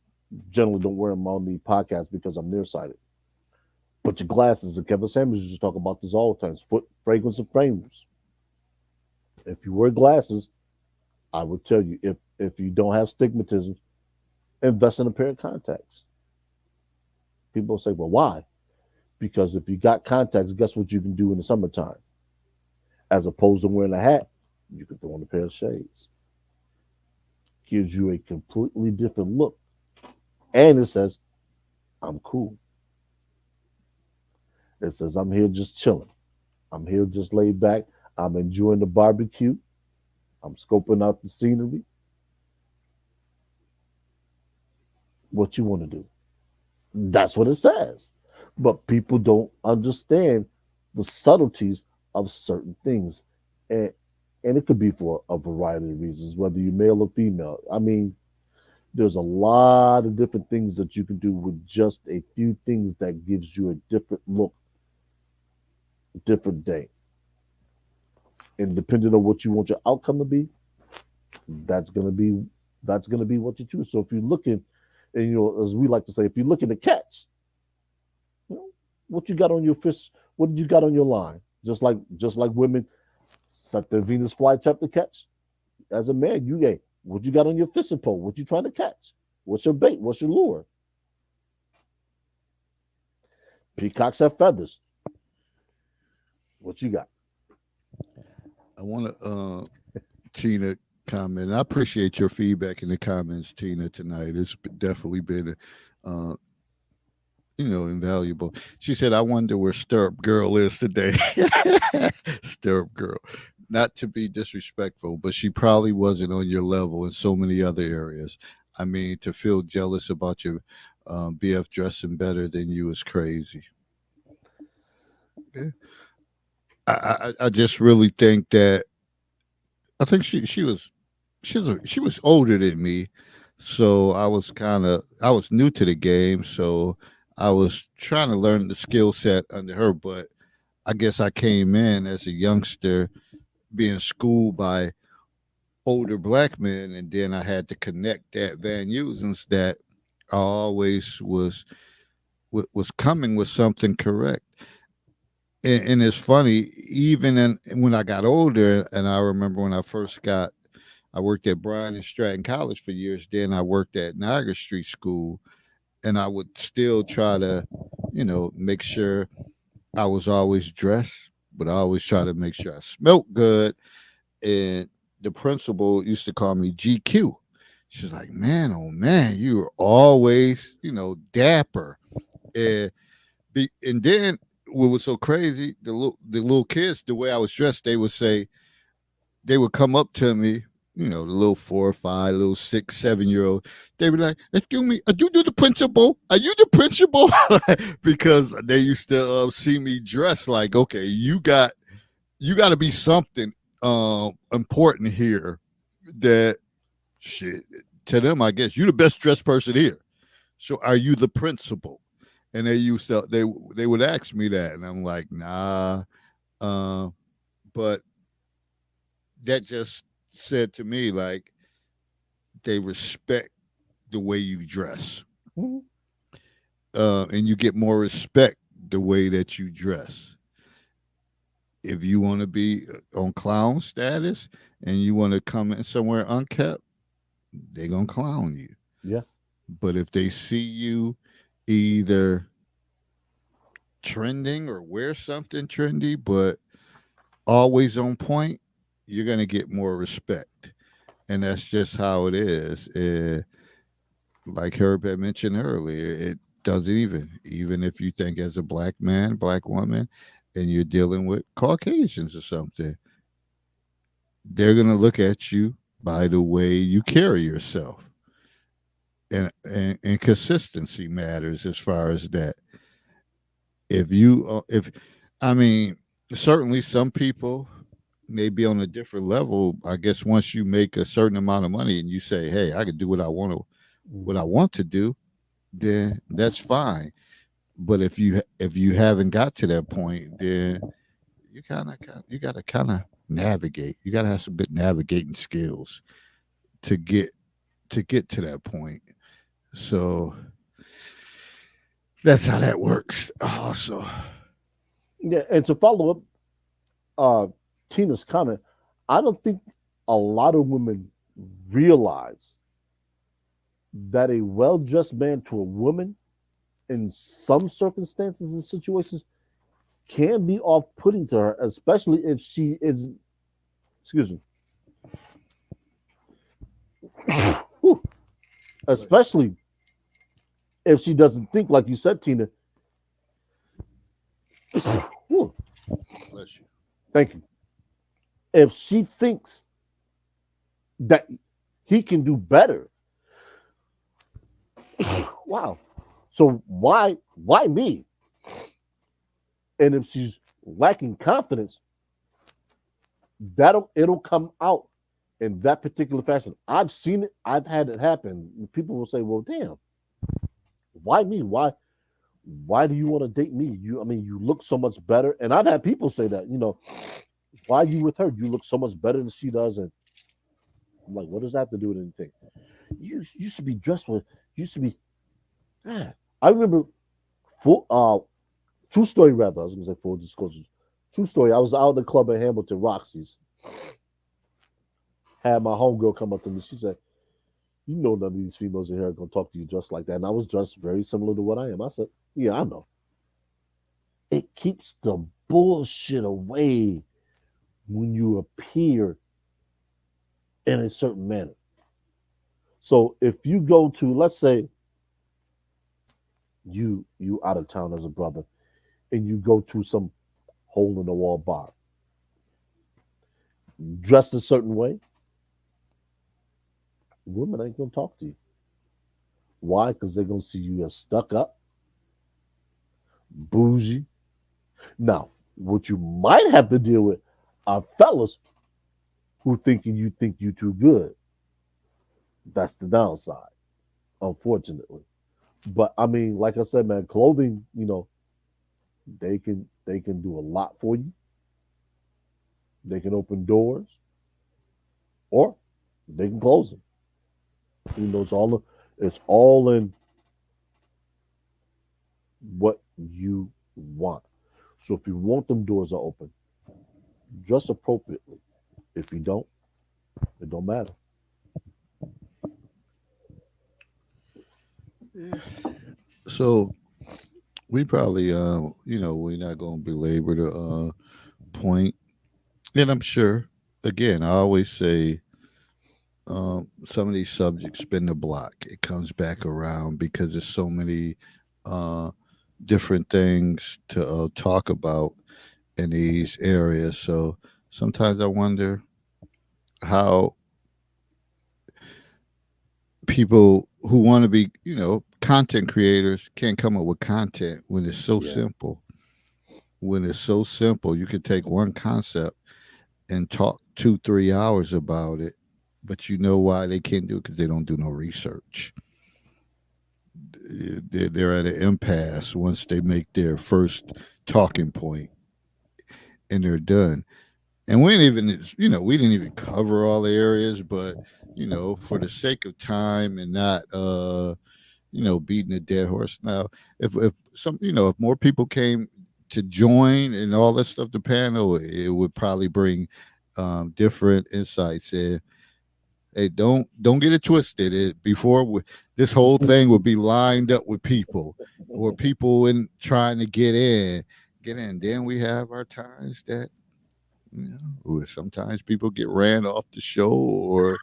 generally don't wear them on the podcast because I'm nearsighted. Put your glasses, and Kevin Samuels used to talk about this all the time. Foot fragrance and frames. If you wear glasses, I would tell you, if you don't have stigmatism, invest in a pair of contacts. People say, well, why? Because if you got contacts, guess what you can do in the summertime? As opposed to wearing a hat, you can throw on a pair of shades. Gives you a completely different look. And it says, I'm cool. It says, I'm here just chilling. I'm here just laid back. I'm enjoying the barbecue. I'm scoping out the scenery. What you want to do? That's what it says. But people don't understand the subtleties of certain things. And it could be for a variety of reasons, whether you're male or female. I mean, there's a lot of different things that you can do with just a few things that gives you a different look, different day. And depending on what you want your outcome to be, that's gonna be what you choose. So if you're looking, and as we like to say, if you're looking to catch, what you got on your fish, what did you got on your line? Just like women set their Venus flytrap to catch. As a man, what you got on your fishing pole? What you trying to catch? What's your bait? What's your lure? Peacocks have feathers. What you got? I want to, Tina, comment. I appreciate your feedback in the comments, Tina, tonight. It's definitely been, invaluable. She said, I wonder where Stirrup Girl is today. Stirrup Girl. Not to be disrespectful, but she probably wasn't on your level in so many other areas. I mean, to feel jealous about your BF dressing better than you is crazy. Yeah. I just really think that I think she was older than me, so I was new to the game, so I was trying to learn the skill set under her. But I guess I came in as a youngster, being schooled by older black men, and then I had to connect that Van Usens that I always was coming with something correct. And it's funny, even when I got older, and I remember when I worked at Bryan and Stratton College for years. Then I worked at Niagara Street School, and I would still try to, make sure I was always dressed, but I always try to make sure I smelled good. And the principal used to call me GQ. She's like, man, oh man, you were always, dapper. And then what was so crazy, the little kids, the way I was dressed, they would come up to me, the little 4 or 5, little 6, 7-year-old. They were like, excuse me, are you the principal? Are you the principal? Because they used to see me dressed like, okay, you got to be something important here. That shit to them, I guess you're the best dressed person here. So are you the principal? And they would ask me that, and I'm like, nah. But that just said to me, like, they respect the way you dress. Mm-hmm. And you get more respect the way that you dress. If you want to be on clown status and you want to come in somewhere unkept, they're going to clown you. Yeah. But if they see you either trending or wear something trendy, but always on point, you're going to get more respect. And that's just how it is. Like Herb had mentioned earlier, it doesn't even if you think as a black man, black woman, and you're dealing with Caucasians or something, they're going to look at you by the way you carry yourself. And consistency matters as far as that. Certainly some people may be on a different level. I guess once you make a certain amount of money and you say, hey, I can do what I want to do, then that's fine. But if you haven't got to that point, then you got to kind of navigate. You got to have some good navigating skills to get to that point. So that's how that works. Also, Yeah, and to follow up Tina's comment, I don't think a lot of women realize that a well-dressed man to a woman in some circumstances and situations can be off-putting to her, especially if she is, excuse me, whew, especially if she doesn't think, like you said, Tina. Whew, bless you. thank you. If she thinks that he can do better, wow. So why me? And if she's lacking confidence, it'll come out in that particular fashion. I've seen it. I've had it happen. People will say, "Well, damn, why me? Why do you want to date me? I mean, you look so much better." And I've had people say that, why are you with her? You look so much better than she does. And I'm like, what does that have to do with anything? You should be dressed with. You should be. Ah. I remember full true story rather. I was gonna say full disclosure. True story. I was out in the club at Hamilton Roxy's. Had my homegirl come up to me. She said, "You know, none of these females in here are gonna talk to you just like that." And I was dressed very similar to what I am. I said, "Yeah, I know." It keeps the bullshit away when you appear in a certain manner. So if you go to, let's say, you out of town as a brother, and you go to some hole in the wall bar, dressed a certain way, women ain't gonna talk to you. Why? Because they're gonna see you as stuck up, bougie. Now, what you might have to deal with are fellas who think you too good. That's the downside, unfortunately. But I mean, like I said, man, clothing, they can do a lot for you. They can open doors, or they can close them. It's all in what you want. So if you want them doors are open, dress appropriately. If you don't, it don't matter. Yeah. So we probably, we're not going to belabor the point, and I'm sure. Again, I always say some of these subjects spin the block. It comes back around because there's so many uh, different things to talk about in these areas. So sometimes I wonder how people who want to be, content creators can't come up with content when it's so Yeah. simple. When it's so simple, you could take one concept and talk 2 3 hours about it, but you know why they can't do it? Because they don't do no research. They're at an impasse once they make their first talking point and they're done. And we didn't even cover all the areas, but for the sake of time and not beating a dead horse. Now, if some, if more people came to join and all that stuff, the panel, it would probably bring different insights. And hey, don't get it twisted. This whole thing would be lined up with people, or people in trying to get in. Then we have our times that where sometimes people get ran off the show, or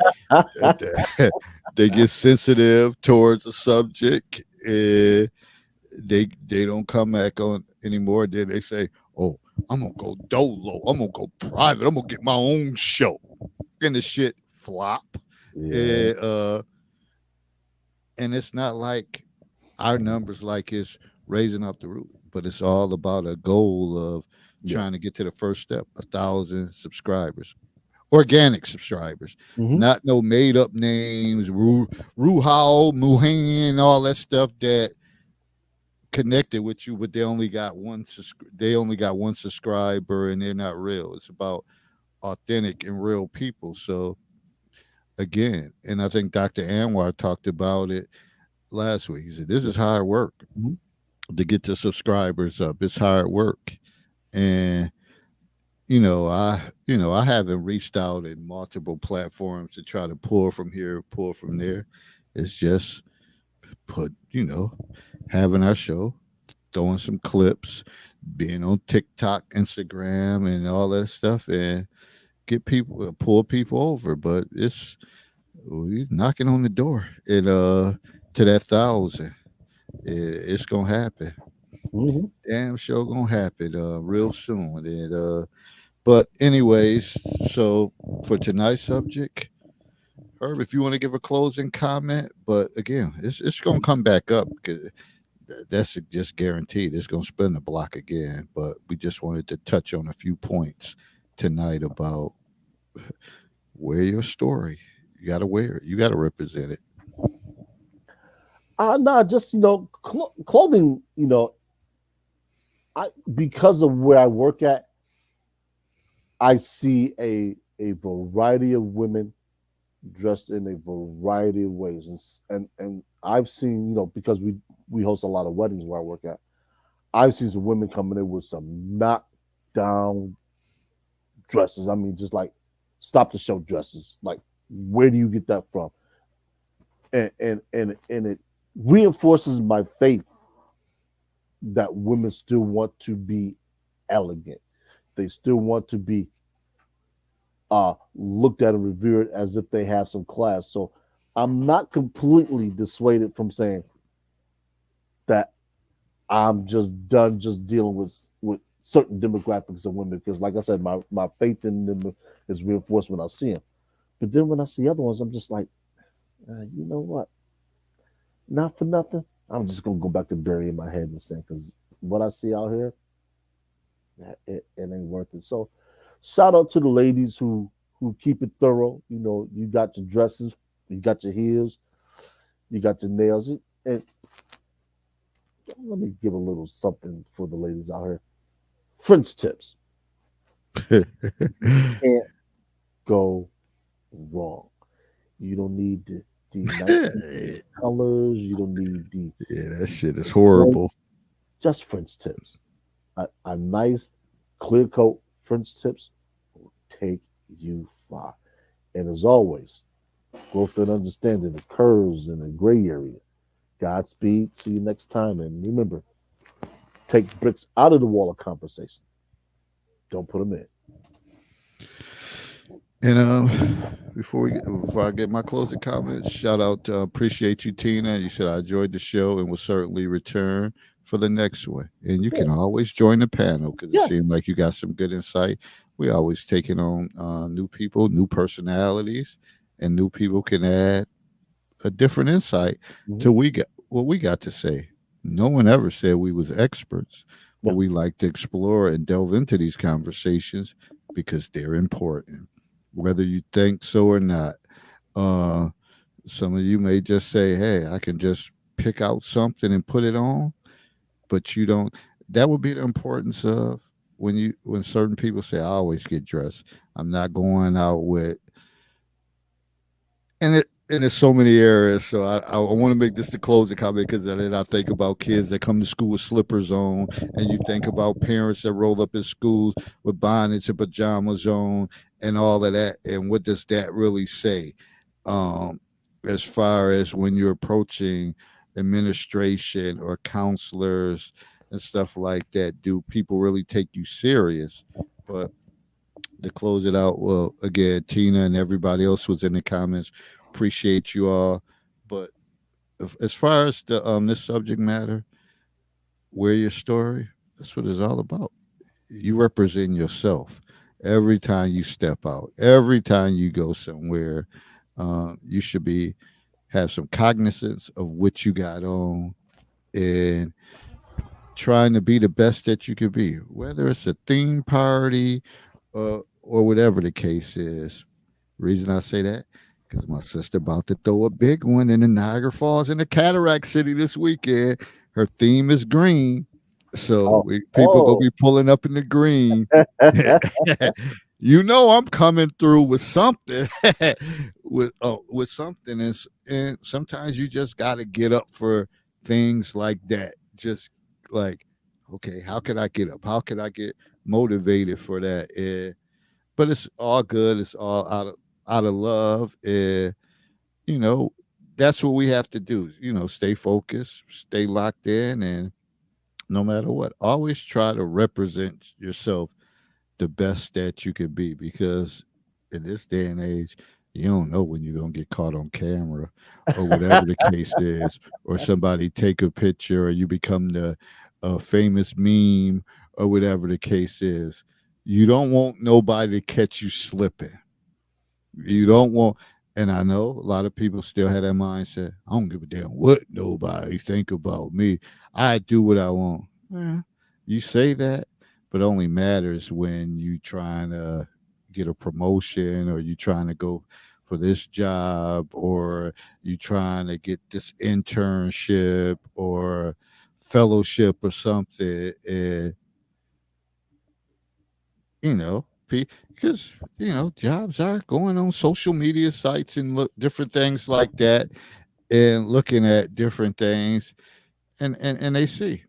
they get sensitive towards the subject. They don't come back on anymore. Then they say, "Oh, I'm gonna go dolo. I'm gonna go private. I'm gonna get my own show," and the shit flop. Yeah. And it's not like our numbers like it's raising up the roof, but it's all about a goal of Yeah. trying to get to the first step, 1,000 subscribers, organic subscribers, Hmm. not no made up names, Ruhal, Muhan, all that stuff that connected with you, but they only got one subscriber and they're not real. It's about authentic and real people. So again, and I think Dr. Anwar talked about it. last week. He said, "This is hard work Mhm. to get the subscribers up. It's hard work." And I haven't reached out in multiple platforms to try to pull from here, pull from there. It's just put, having our show, throwing some clips, being on TikTok, Instagram, and all that stuff, and get people, pull people over. But we knocking on the door, and to that 1,000, it's gonna happen. Mhm. Damn sure gonna happen real soon. And but anyways, so for tonight's subject, Herb, if you want to give a closing comment, but again, it's gonna come back up because that's just guaranteed. It's gonna spin the block again. But we just wanted to touch on a few points tonight about wear your story. You gotta wear it. You gotta represent it. No, just clothing. I because of where I work at, I see a variety of women dressed in a variety of ways, and I've seen because we host a lot of weddings where I work at. I've seen some women coming in with some knockdown dresses. I mean, just like stop the show dresses. Like, where do you get that from? And it reinforces my faith that women still want to be elegant. They still want to be looked at and revered as if they have some class. So I'm not completely dissuaded from saying that I'm just done just dealing with certain demographics of women because, like I said, my faith in them is reinforced when I see them. But then when I see other ones, I'm just like, you know what? Not for nothing. I'm just gonna go back to burying my head and saying because what I see out here, it ain't worth it. So, shout out to the ladies who keep it thorough. You got your dresses, you got your heels, you got your nails, and let me give a little something for the ladies out here. French tips can't go wrong. You don't need the nice colors. You don't need the Yeah, that shit is horrible. just French tips. A nice clear coat French tips will take you far. And as always, growth and understanding the curves in the gray area. Godspeed. See you next time. And remember, take bricks out of the wall of conversation. Don't put them in. And before I get my closing comments, shout out appreciate you, Tina. You said I enjoyed the show and will certainly return for the next one. And you can always join the panel because it Yeah. seemed like you got some good insight. We always taking on new people, new personalities, and new people can add a different insight to Mhm. we got what we got to say. No one ever said we was experts, but Yeah. we like to explore and delve into these conversations because they're important, whether you think so or not. Uh, some of you may just say, "Hey, I can just pick out something and put it on," but you don't. That would be the importance of when certain people say, "I always get dressed. I'm not going out with," and there's so many areas. So I want to make this the closing comment because then I think about kids that come to school with slippers on, and you think about parents that roll up in schools with bonnets and pajamas on, and all of that. And what does that really say? Um, as far as when you're approaching administration or counselors and stuff like that, do people really take you serious? But to close it out, well, again, Tina and everybody else was in the comments. Appreciate you all. But as far as the this subject matter, wear your story. That's what it's all about. You represent yourself every time you step out. Every time you go somewhere, you should be have some cognizance of what you got on and trying to be the best that you could be, whether it's a theme party or whatever the case is. Reason I say that because my sister about to throw a big one in the Niagara Falls in the Cataract City this weekend. Her theme is green, so Oh, people gonna oh. be pulling up in the green. you know I'm coming through with something, with something, and sometimes you just got to get up for things like that. Just like, okay, how can I get up? How can I get motivated for that? But it's all good. It's all out of love. You know, that's what we have to do. You know, stay focused, stay locked in, and no matter what, always try to represent yourself the best that you can be, because in this day and age, you don't know when you're gonna get caught on camera or whatever the case is, or somebody take a picture, or you become the famous meme or whatever the case is. You don't want nobody to catch you slipping. You don't want, and I know a lot of people still have that mindset. I don't give a damn what nobody think about me. I do what I want. Well, you say that, but it only matters when you trying to get a promotion, or you trying to go for this job, or you trying to get this internship or fellowship or something. And you know, because jobs are going on social media sites and look different things like that, and looking at different things, and they see.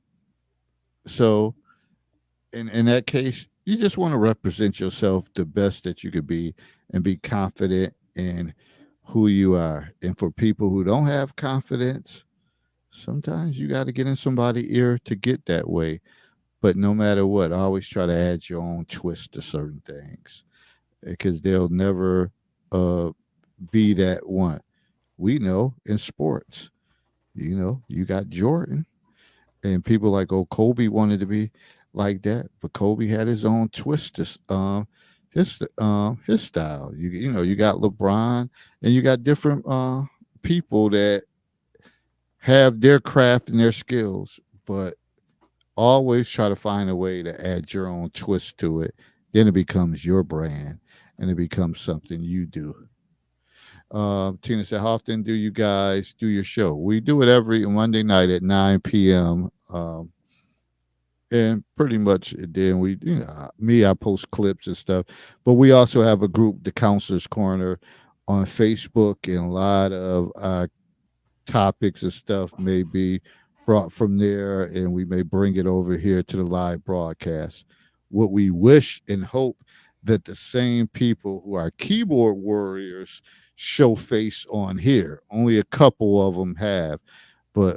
So in that case, you just want to represent yourself the best that you could be, and be confident in who you are. And for people who don't have confidence, sometimes you got to get in somebody's ear to get that way. But no matter what, always try to add your own twist to certain things, because they'll never be that one. We know in sports, you got Jordan, and people like, oh, Kobe wanted to be like that, but Kobe had his own twist to his style. You got LeBron, and you got different people that have their craft and their skills, but always try to find a way to add your own twist to it. Then it becomes your brand, and it becomes something you do. Tina said, how often do you guys do your show? We do it every Monday night at 9 p.m. And pretty much then I post clips and stuff, but we also have a group, the Counselors Corner, on Facebook, and a lot of topics and stuff may be brought from there, and we may bring it over here to the live broadcast. What we wish and hope that the same people who are keyboard warriors show face on here. Only a couple of them have, but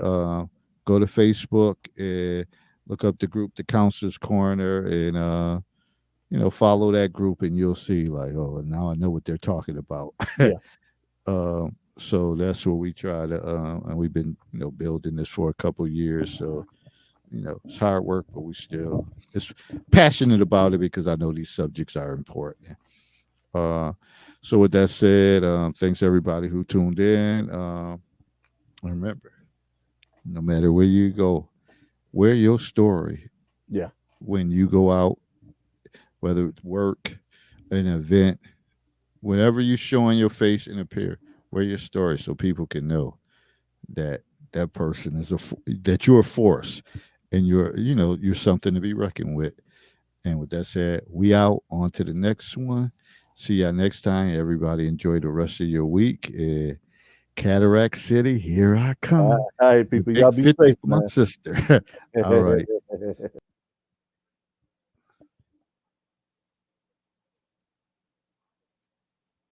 go to Facebook and look up the group, the Counselors Corner, and follow that group, and you'll see, like, oh, now I know what they're talking about. Yeah. So that's what we try to, and we've been, building this for a couple years. So, it's hard work, but we still it's passionate about it, because I know these subjects are important. So with that said, thanks everybody who tuned in. Remember, no matter where you go, wear your story. Yeah. When you go out, whether it's work, an event, whenever you showing your face and appear, wear your story so people can know that that person is that you're a force, and you're something to be reckoned with. And with that said, we out, on to the next one. See y'all next time. Everybody enjoy the rest of your week. Cataract City, here I come. All right, people, Big y'all be 50 safe, for my man. sister. All right.